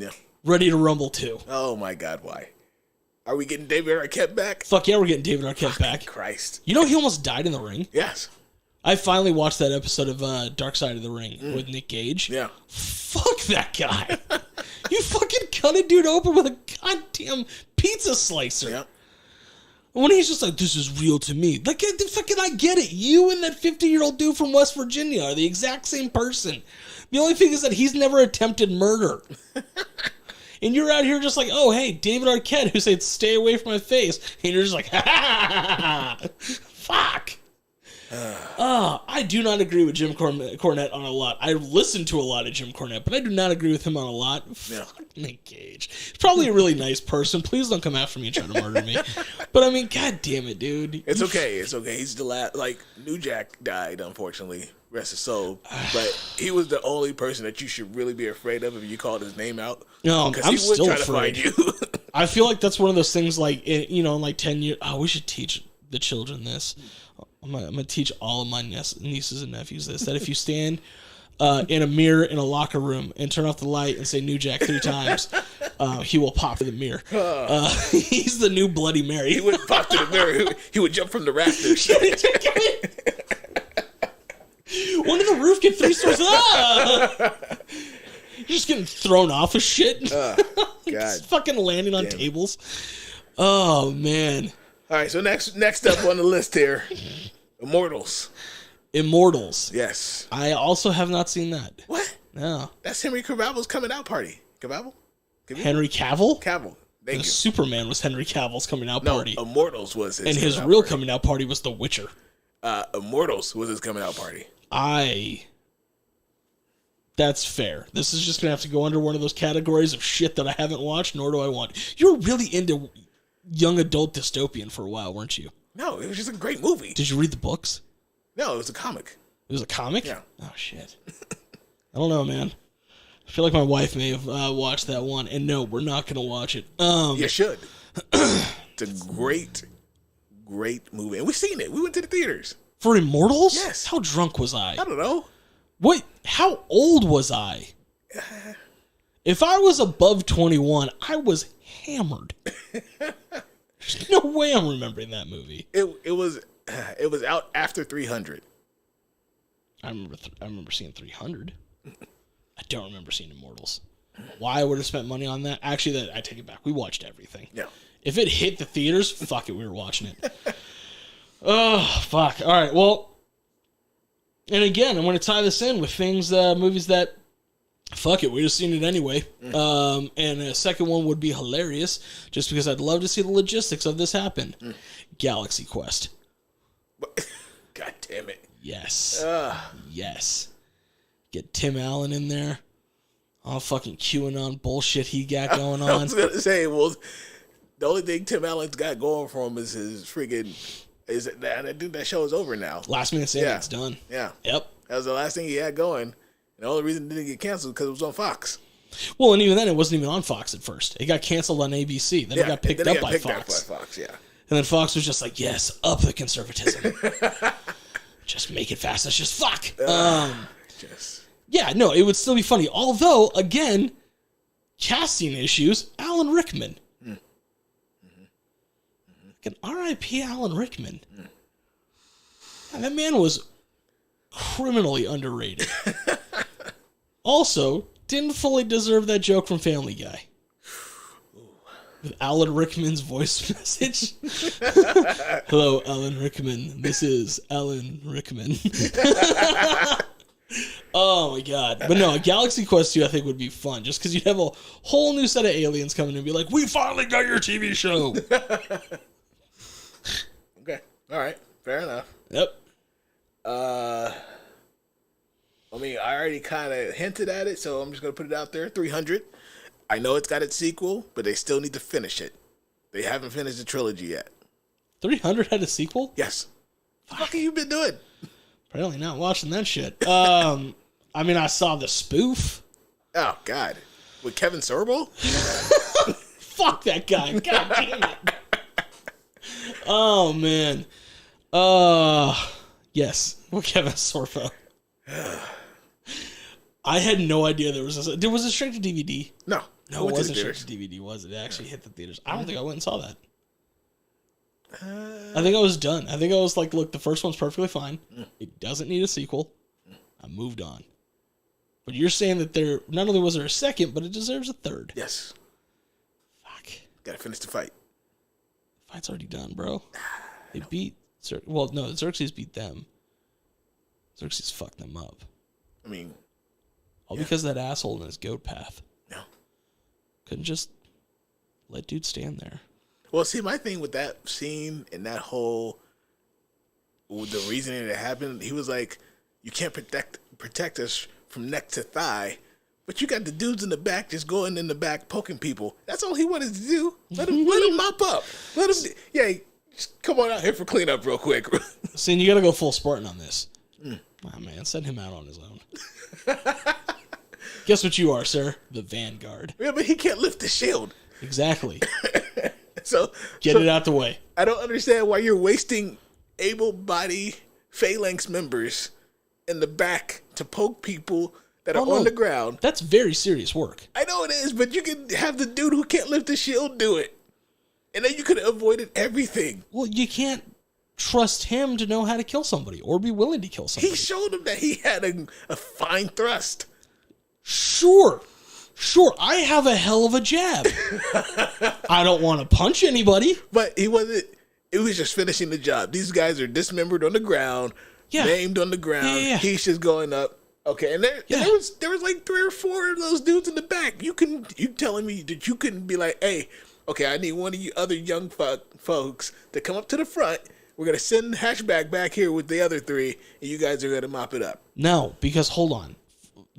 Ready to Rumble 2. Oh, my God, why? Are we getting David Arquette back? Fuck yeah, we're getting David Arquette back. Christ. You know he almost died in the ring? Yes. I finally watched that episode of Dark Side of the Ring with Nick Gage. Yeah. Fuck that guy. You fucking cut a dude open with a goddamn pizza slicer. Yeah. When he's just like, this is real to me. Like, fucking, I get it. You and that 50-year-old dude from West Virginia are the exact same person. The only thing is that he's never attempted murder. And you're out here just like, oh, hey, David Arquette, who said, stay away from my face. And you're just like, ha, ha, ha, ha. Fuck. I do not agree with Jim Cornette on a lot. I listen to a lot of Jim Cornette, but I do not agree with him on a lot. Yeah. Fuck Nick Cage. He's probably a really nice person. Please don't come after me and try to murder me. But I mean, god damn it, dude. It's okay. It's okay. He's the last. Like, New Jack died, unfortunately. Rest his soul. But he was the only person that you should really be afraid of if you called his name out. No, I'm still afraid. To find you. I feel like that's one of those things like, in like 10 years, we should teach the children this. I'm gonna teach all of my nieces and nephews this, that if you stand in a mirror in a locker room and turn off the light and say New Jack 3 times, he will pop to the mirror. He's the new Bloody Mary. He wouldn't pop to the mirror. He would jump from the rafters. When did the roof get 3 stories? You're just getting thrown off of shit. God. Just fucking landing on tables. Oh, man. All right, so next up on the list here, Immortals. Yes. I also have not seen that. What? No. That's Henry Cavill's coming out party. Henry Cavill? Cavill. Thank you. Superman was Henry Cavill's coming out party. No, Immortals was his. And his real coming out party was The Witcher. Immortals was his coming out party. That's fair. This is just going to have to go under one of those categories of shit that I haven't watched, nor do I want. You were really into young adult dystopian for a while, weren't you? No, it was just a great movie. Did you read the books? No, it was a comic. It was a comic? Yeah. Oh, shit. I don't know, man. I feel like my wife may have watched that one, and no, we're not going to watch it. You should. It's a great movie. And we've seen it. We went to the theaters. For Immortals? Yes. How drunk was I? I don't know. Wait, how old was I? If I was above 21, I was hammered. There's no way I'm remembering that movie. It was out after 300. I remember seeing 300. I don't remember seeing Immortals. Why I would have spent money on that? Actually, I take it back. We watched everything. Yeah. If it hit the theaters, fuck it, we were watching it. Oh, fuck. All right, well, and again, I'm going to tie this in with things, movies that, fuck it, we just seen it anyway. And a second one would be hilarious, just because I'd love to see the logistics of this happen. Galaxy Quest. God damn it. Yes. Yes. Get Tim Allen in there. All fucking QAnon bullshit he got going on. I was going to say, well, the only thing Tim Allen's got going for him is his friggin'... I think that show is over now. Last Minute Standing, it's done. Yeah. Yep. That was the last thing he had going. And the only reason it didn't get canceled because it was on Fox. Well, and even then, it wasn't even on Fox at first. It got canceled on ABC. Then it got picked up by Fox. Yeah. And then Fox was just like, yes, up the conservatism. Just make it fast. That's just fuck. Yeah, no, it would still be funny. Although, again, casting issues, Alan Rickman. An R.I.P. Alan Rickman. And that man was criminally underrated. Also, didn't fully deserve that joke from Family Guy. With Alan Rickman's voice message. Hello, Alan Rickman. This is Alan Rickman. Oh my god. But no, a Galaxy Quest 2 I think would be fun, just because you'd have a whole new set of aliens coming and be like, we finally got your TV show. Okay. All right. Fair enough. Yep. I mean, I already kind of hinted at it, so I'm just going to put it out there. 300. I know it's got its sequel, but they still need to finish it. They haven't finished the trilogy yet. 300 had a sequel? Yes. What the fuck have you been doing? Apparently not watching that shit. I mean, I saw the spoof. Oh, God. With Kevin Sorbo? Fuck that guy. God damn it. Oh, man. Yes. With Kevin Sorbo. I had no idea there was was it straight to DVD? No. No, it wasn't straight to DVD, was it? It actually hit the theaters. I don't think I went and saw that. I think I was done. I think I was like, look, the first one's perfectly fine. It doesn't need a sequel. I moved on. But you're saying that not only was there a second, but it deserves a third. Yes. Fuck. Gotta finish the fight. The fight's already done, bro. They beat... Well, no, Xerxes beat them. Xerxes fucked them up. I mean... All because of that asshole in his goat path. No. Couldn't just let dude stand there. Well, see, my thing with that scene and that whole, the reasoning that it happened, he was like, you can't protect us from neck to thigh, but you got the dudes in the back just going in the back poking people. That's all he wanted to do. Let him mop up. Let him, just come on out here for cleanup real quick. See, you got to go full Spartan on this. Oh, man, send him out on his own. Guess what you are, sir? The Vanguard. Yeah, but he can't lift the shield. Exactly. So Get it out the way. I don't understand why you're wasting able-bodied phalanx members in the back to poke people that are on the ground. That's very serious work. I know it is, but you can have the dude who can't lift the shield do it. And then you could have avoided everything. Well, you can't trust him to know how to kill somebody or be willing to kill somebody. He showed him that he had a fine thrust. Sure, I have a hell of a jab. I don't want to punch anybody. But he wasn't. It was just finishing the job. These guys are dismembered on the ground, maimed on the ground. Yeah. He's just going up. Okay, and there was like 3 or 4 of those dudes in the back. You telling me that you couldn't be like, hey, okay, I need one of you other young folks to come up to the front. We're going to send Hatchback back here with the other 3, and you guys are going to mop it up. No, because hold on.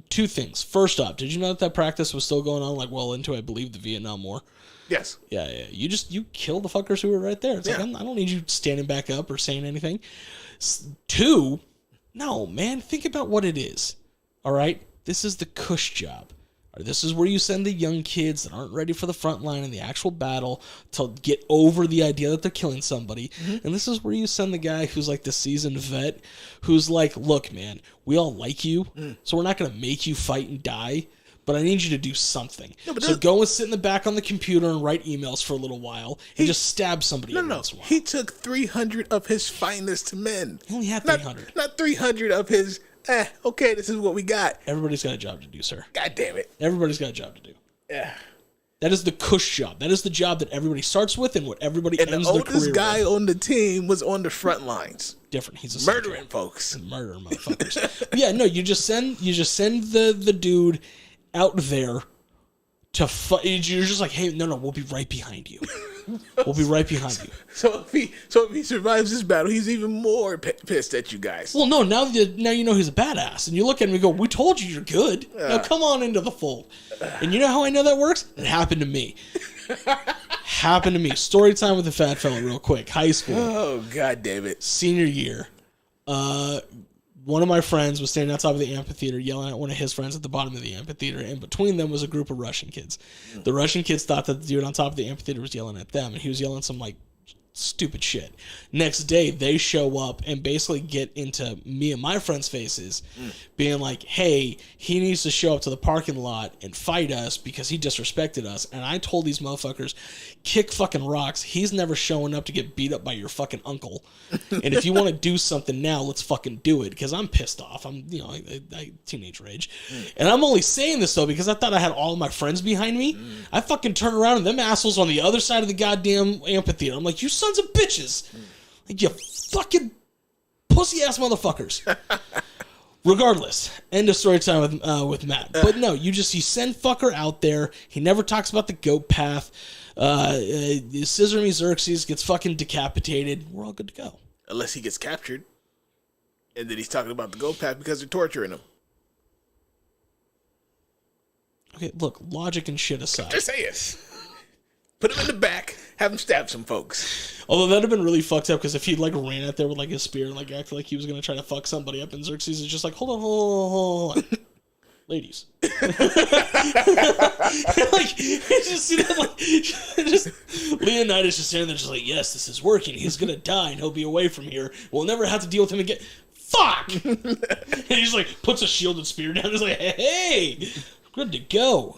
2 things. First off, did you know that practice was still going on like well into, I believe, the Vietnam War? Yes. Yeah. You kill the fuckers who were right there. It's like, I don't need you standing back up or saying anything. 2, no, man, think about what it is. All right? This is the cush job. This is where you send the young kids that aren't ready for the front line in the actual battle to get over the idea that they're killing somebody. Mm-hmm. And this is where you send the guy who's like the seasoned vet who's like, look, man, we all like you, so we're not going to make you fight and die, but I need you to do something. No, so go and sit in the back on the computer and write emails for a little while and just stab somebody once in a while. He took 300 of his finest men. He only had 300. Not 300 of his... okay, this is what we got. Everybody's got a job to do, sir. God damn it. Everybody's got a job to do. Yeah. That is the cush job. That is the job that everybody starts with and what everybody ends their career with. And the oldest guy on the team was on the front lines. Different. He's a murdering folks. Murdering motherfuckers. Yeah, no, you just send the dude out there to fight. You're just like, hey, no, we'll be right behind you. We'll be right behind you. So if he survives this battle, he's even more pissed at you guys. Well, no, now you know he's a badass, and you look at him and go, "We told you you're good. Now come on into the fold." And you know how I know that works? It happened to me. Story time with the fat fella, real quick. High school. Oh God, damn it! Senior year. One of my friends was standing outside of the amphitheater yelling at one of his friends at the bottom of the amphitheater, and between them was a group of Russian kids. The Russian kids thought that the dude on top of the amphitheater was yelling at them, and he was yelling some, like, stupid shit. Next day, they show up and basically get into me and my friends' faces, being like, hey, he needs to show up to the parking lot and fight us because he disrespected us. And I told these motherfuckers, kick fucking rocks. He's never showing up to get beat up by your fucking uncle. And if you want to do something now, let's fucking do it, because I'm pissed off. I'm, I teenage rage. And I'm only saying this, though, because I thought I had all of my friends behind me. I fucking turn around and them assholes on the other side of the goddamn amphitheater. I'm like, you sons of bitches. Like, you fucking pussy-ass motherfuckers. Regardless, end of story time with Matt. But no, you send fucker out there. He never talks about the goat path. Scissor Me Xerxes gets fucking decapitated. We're all good to go. Unless he gets captured. And then he's talking about the goat path because they're torturing him. Okay, look, logic and shit aside. Just say it. Put him in the back, have him stab some folks. Although that'd have been really fucked up, because if he ran out there with his spear and acted like he was gonna try to fuck somebody up, and Xerxes is just like, hold on. Ladies. Leonidas just standing there just like, yes, this is working. He's gonna die and he'll be away from here. We'll never have to deal with him again. Fuck! And he just puts a shielded spear down. He's like, hey, good to go.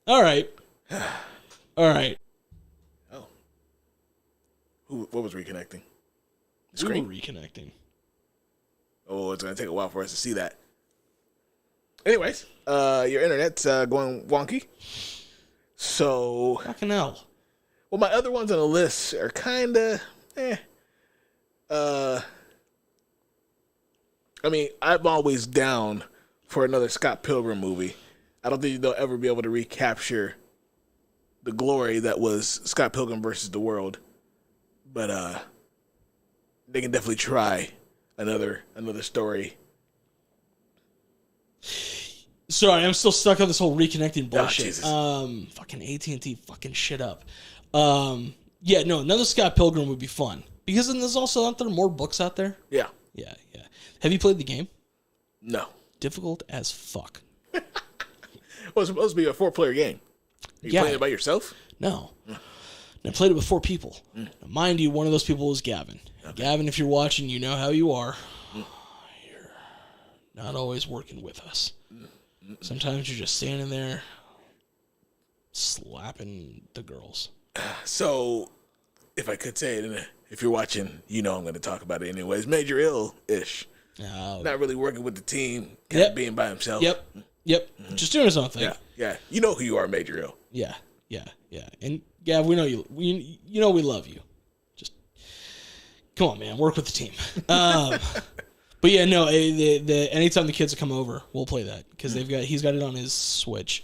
All right. Oh. What was reconnecting? The screen? We were reconnecting. Oh, it's going to take a while for us to see that. Anyways, your internet's going wonky. So... Fucking hell. Well, my other ones on the list are kind of... I mean, I'm always down for another Scott Pilgrim movie. I don't think they'll ever be able to recapture the glory that was Scott Pilgrim versus the World, but they can definitely try another story. Sorry, I'm still stuck on this whole reconnecting bullshit. Oh, fucking AT&T fucking shit up. Yeah, no, another Scott Pilgrim would be fun. Because then there's also, aren't there more books out there? Yeah. Yeah. Have you played the game? No. Difficult as fuck. Well, it's supposed to be a 4-player game. Are you playing it by yourself? No. And I played it with 4 people. Now, mind you, one of those people is Gavin. Okay. Gavin, if you're watching, you know how you are. You're not always working with us. Sometimes you're just standing there slapping the girls. So, if I could say it, if you're watching, you know I'm going to talk about it anyways. Major ill-ish. Not really working with the team, kind of being by himself. Yep. Mm-hmm. Just doing his own thing. Yeah. You know who you are, Major Ill. Yeah. And Gav, we know you. You know we love you. Just come on, man. Work with the team. But yeah, no. The anytime the kids come over, we'll play that because he's got it on his Switch,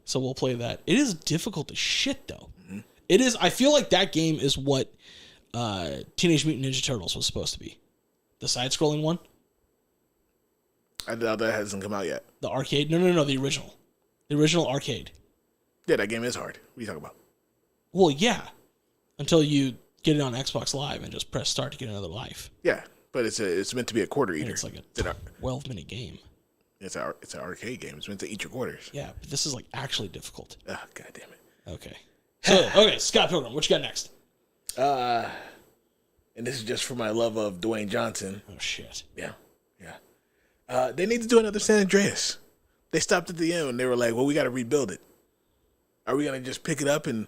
so we'll play that. It is difficult as shit though. Mm-hmm. It is. I feel like that game is what Teenage Mutant Ninja Turtles was supposed to be. The side-scrolling one. I doubt that hasn't come out yet. The arcade? No. The original. The original arcade. Yeah, that game is hard. What are you talking about? Well, yeah. Until you get it on Xbox Live and just press start to get another life. Yeah, but it's meant to be a quarter eater. And it's like a 12-minute game. It's an arcade game. It's meant to eat your quarters. Yeah, but this is like actually difficult. Oh, God damn it. Okay. So, Scott Pilgrim, what you got next? And this is just for my love of Dwayne Johnson. Oh, shit. Yeah. They need to do another San Andreas. They stopped at the end and they were like, well, we got to rebuild it. Are we going to just pick it up and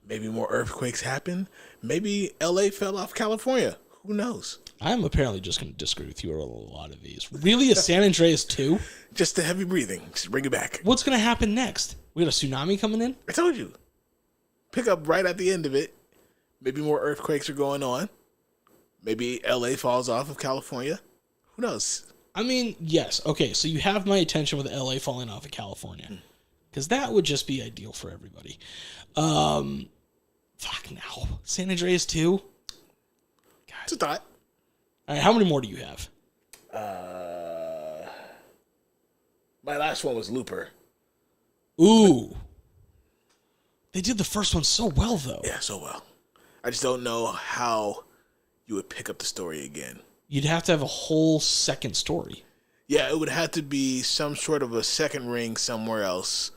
maybe more earthquakes happen? Maybe LA fell off California. Who knows? I'm apparently just going to disagree with you on a lot of these. Really, a San Andreas 2? Just the heavy breathing. Just bring it back. What's going to happen next? We got a tsunami coming in? I told you. Pick up right at the end of it. Maybe more earthquakes are going on. Maybe LA falls off of California. Who knows? I mean, yes. Okay, so you have my attention with LA falling off of California. Because that would just be ideal for everybody. Fuck now. San Andreas 2? God. It's a thought. All right, how many more do you have? My last one was Looper. Ooh. They did the first one so well, though. Yeah, so well. I just don't know how you would pick up the story again. You'd have to have a whole second story. Yeah, it would have to be some sort of a second ring somewhere else.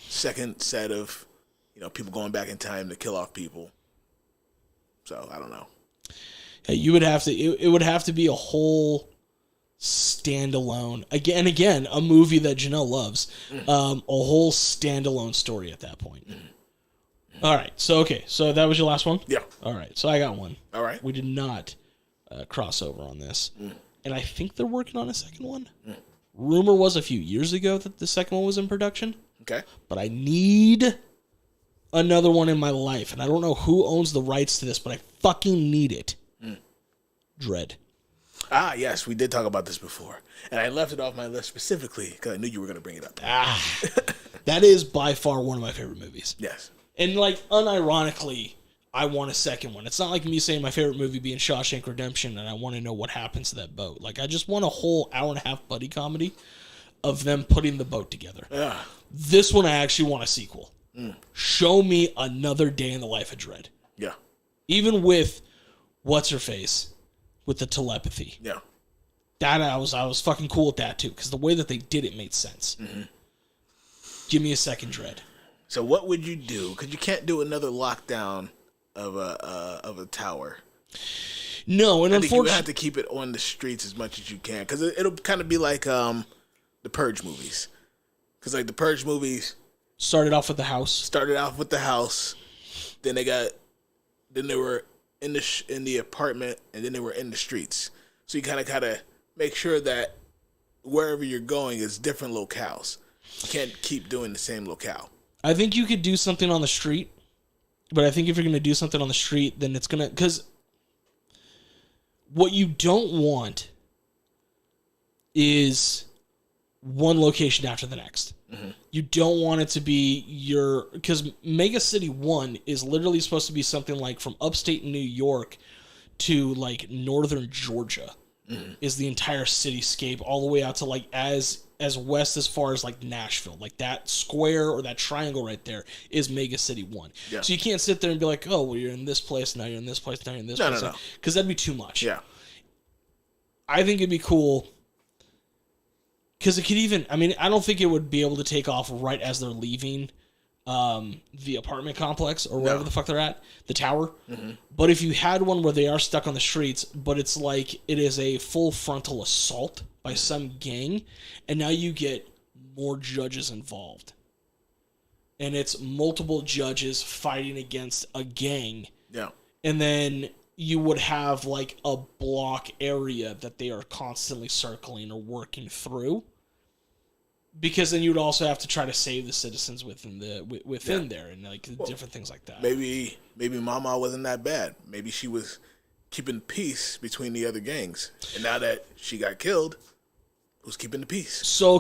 Second set of, people going back in time to kill off people. So, I don't know. You would have to, it would have to be a whole standalone, again, a movie that Janelle loves, a whole standalone story at that point. All right, so that was your last one? Yeah. All right, so I got one. All right. We did not cross over on this. And I think they're working on a second one. Rumor was a few years ago that the second one was in production. Okay. But I need another one in my life, and I don't know who owns the rights to this, but I fucking need it. Dread. Ah, yes, we did talk about this before. And I left it off my list specifically because I knew you were going to bring it up. That is by far one of my favorite movies. Yes. And, unironically, I want a second one. It's not like me saying my favorite movie being Shawshank Redemption and I want to know what happens to that boat. I just want a whole hour-and-a-half buddy comedy of them putting the boat together. Yeah. This one, I actually want a sequel. Show me another day in the life of Dread. Yeah. Even with What's-Her-Face, with the telepathy. Yeah. That I was fucking cool with that too, because the way that they did it made sense. Give me a second Dread. So what would you do? Because you can't do another lockdown of a tower. No, and I think you have to keep it on the streets as much as you can, because it'll kind of be like the Purge movies. Because the Purge movies started off with the house. Then they were in the apartment, and then they were in the streets. So you kind of make sure that wherever you're going is different locales. You can't keep doing the same locale. I think you could do something on the street, but I think if you're going to do something on the street, then it's going to... Because what you don't want is one location after the next. You don't want it to be because Mega City 1 is literally supposed to be something like from upstate New York to like northern Georgia is the entire cityscape, all the way out to like as west as far as like Nashville. Like that square or that triangle right there is Mega City 1. Yeah. So you can't sit there and be like, oh, well, you're in this place, now you're in this place, now you're in this place. No. Because that'd be too much. Yeah. I think it'd be cool. Because it could even, I mean, I don't think it would be able to take off right as they're leaving the apartment complex or wherever the fuck they're at, the tower. But if you had one where they are stuck on the streets, but it's like it is a full frontal assault by some gang, and now you get more judges involved. And it's multiple judges fighting against a gang. Yeah. And then you would have like a block area that they are constantly circling or working through, because then you would also have to try to save the citizens within there and like different things like that. Maybe Mama wasn't that bad. Maybe she was keeping peace between the other gangs, and now that she got killed, who's keeping the peace? So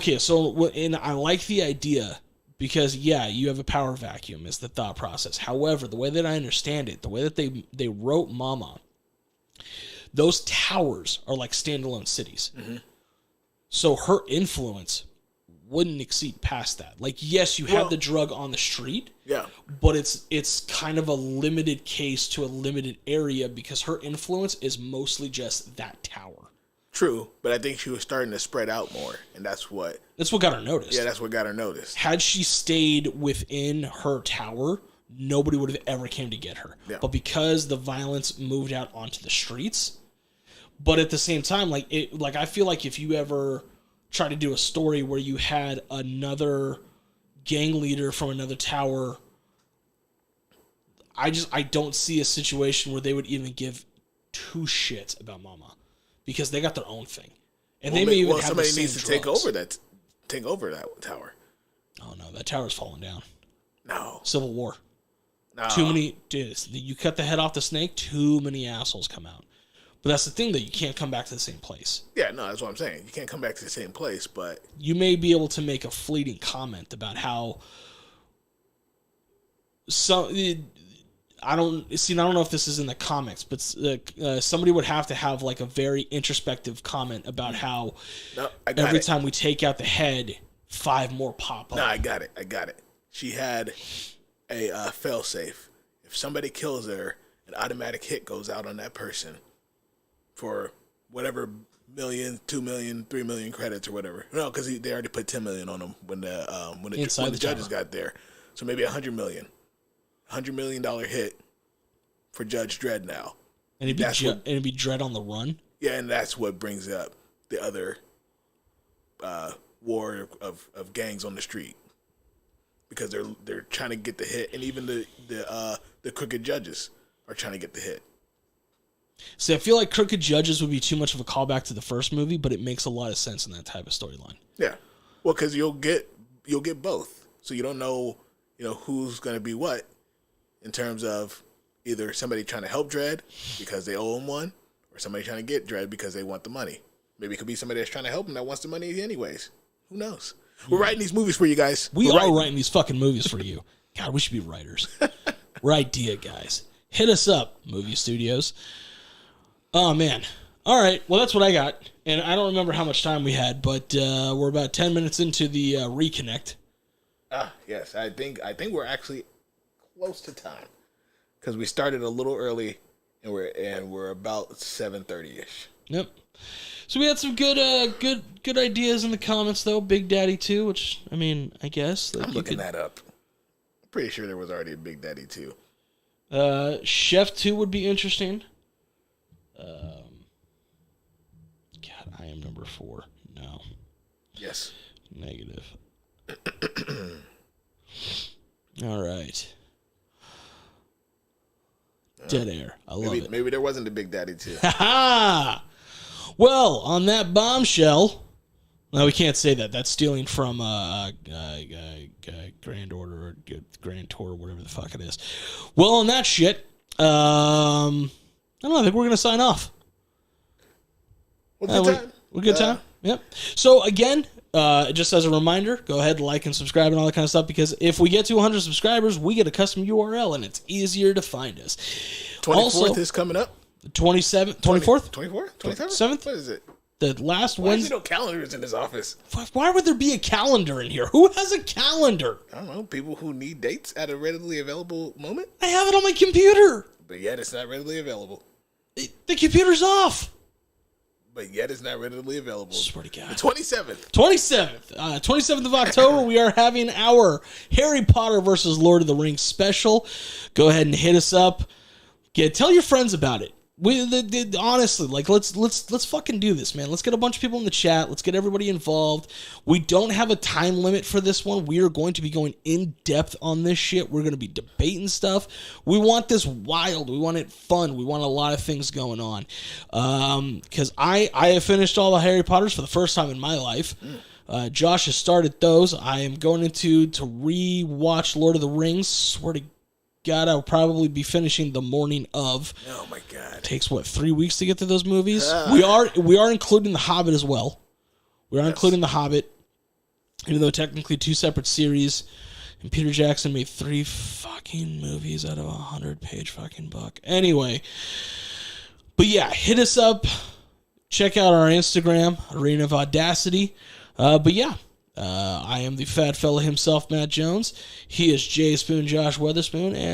and I like the idea. Because, yeah, you have a power vacuum is the thought process. However, the way that I understand it, the way that they wrote Mama, those towers are like standalone cities. So her influence wouldn't exceed past that. Like, yes, you have the drug on the street. Yeah. But it's kind of a limited case to a limited area because her influence is mostly just that tower. True, but I think she was starting to spread out more, and that's what got her noticed. Yeah, that's what got her noticed. Had she stayed within her tower, nobody would have ever came to get her. Yeah. But because the violence moved out onto the streets, but at the same time, I feel like if you ever try to do a story where you had another gang leader from another tower, I don't see a situation where they would even give two shits about Mama. Because they got their own thing, and they may even have somebody the same needs to drugs. take over that tower. Oh no, that tower's falling down. No, Civil War. No, too many. Dude, you cut the head off the snake. Too many assholes come out. But that's the thing, that you can't come back to the same place. Yeah, no, that's what I'm saying. You can't come back to the same place, but you may be able to make a fleeting comment about how I don't know if this is in the comics, but somebody would have to have like a very introspective comment about how every time we take out the head, 5 more pop up. No, I got it. She had a failsafe. If somebody kills her, an automatic hit goes out on that person for whatever million, 2 million, 3 million credits or whatever. No, because they already put 10 million on them when the judges got there. So maybe 100 million. $100 million hit for Judge Dredd now. And it'd be Dredd on the run? Yeah, and that's what brings up the other war of gangs on the street. Because they're trying to get the hit, and even the crooked judges are trying to get the hit. See, I feel like Crooked Judges would be too much of a callback to the first movie, but it makes a lot of sense in that type of storyline. Yeah. Well, because you'll get both. So you don't know, who's going to be what. In terms of either somebody trying to help Dredd because they owe him one, or somebody trying to get Dredd because they want the money. Maybe it could be somebody that's trying to help him that wants the money anyways. Who knows? We're writing these movies for you guys. We're writing these fucking movies for you. God, we should be writers. We're idea guys. Hit us up, movie studios. Oh, man. All right. Well, that's what I got. And I don't remember how much time we had, but we're about 10 minutes into the reconnect. Yes. I think we're actually close to time because we started a little early and we're about 7:30ish. Yep. So we had some good ideas in the comments though. Big Daddy 2, which I mean, I guess I'm looking that up. I'm pretty sure there was already a Big Daddy 2. Chef 2 would be interesting. God, I am number 4. No. Yes. Negative. All right. Dead air. I love it. Maybe there wasn't a Big Daddy 2. Ha! Well, on that bombshell, no, we can't say that. That's stealing from Grand Order or Grand Tour, whatever the fuck it is. Well, on that shit, I don't know. I think we're going to sign off. Well, good time. We're good time? Yep. So, again, just as a reminder, go ahead, like and subscribe and all that kind of stuff, because if we get to 100 subscribers, we get a custom URL and it's easier to find us. 24th is coming up. 24th? 24th? 27th? What is it? The last Why is Wednesday. there no calendars in this office? Why would there be a calendar in here? Who has a calendar? I don't know. People who need dates at a readily available moment. I have it on my computer. But yet it's not readily available. The computer's off. But yet it's not readily available. Swear to God. The 27th. 27th of October, we are having our Harry Potter versus Lord of the Rings special. Go ahead and hit us up. Tell your friends about it. Honestly, like let's fucking do this, man. Let's get a bunch of people in the chat. Let's get everybody involved. We don't have a time limit for this one. We are going to be going in depth on this shit. We're going to be debating stuff. We want this wild. We want it fun. We want a lot of things going on. Because I have finished all the Harry Potters for the first time in my life. Josh has started those. I am going to re-watch Lord of the Rings. Swear to God, I'll probably be finishing the morning of. Oh my God! Takes 3 weeks to get through those movies. We are including The Hobbit as well. We are including The Hobbit, even though technically 2 separate series. And Peter Jackson made 3 fucking movies out of a 100-page fucking book. Anyway, but yeah, hit us up. Check out our Instagram, Arena of Audacity. But yeah. I am the fat fella himself, Matt Jones. He is Jay Spoon, Josh Weatherspoon, and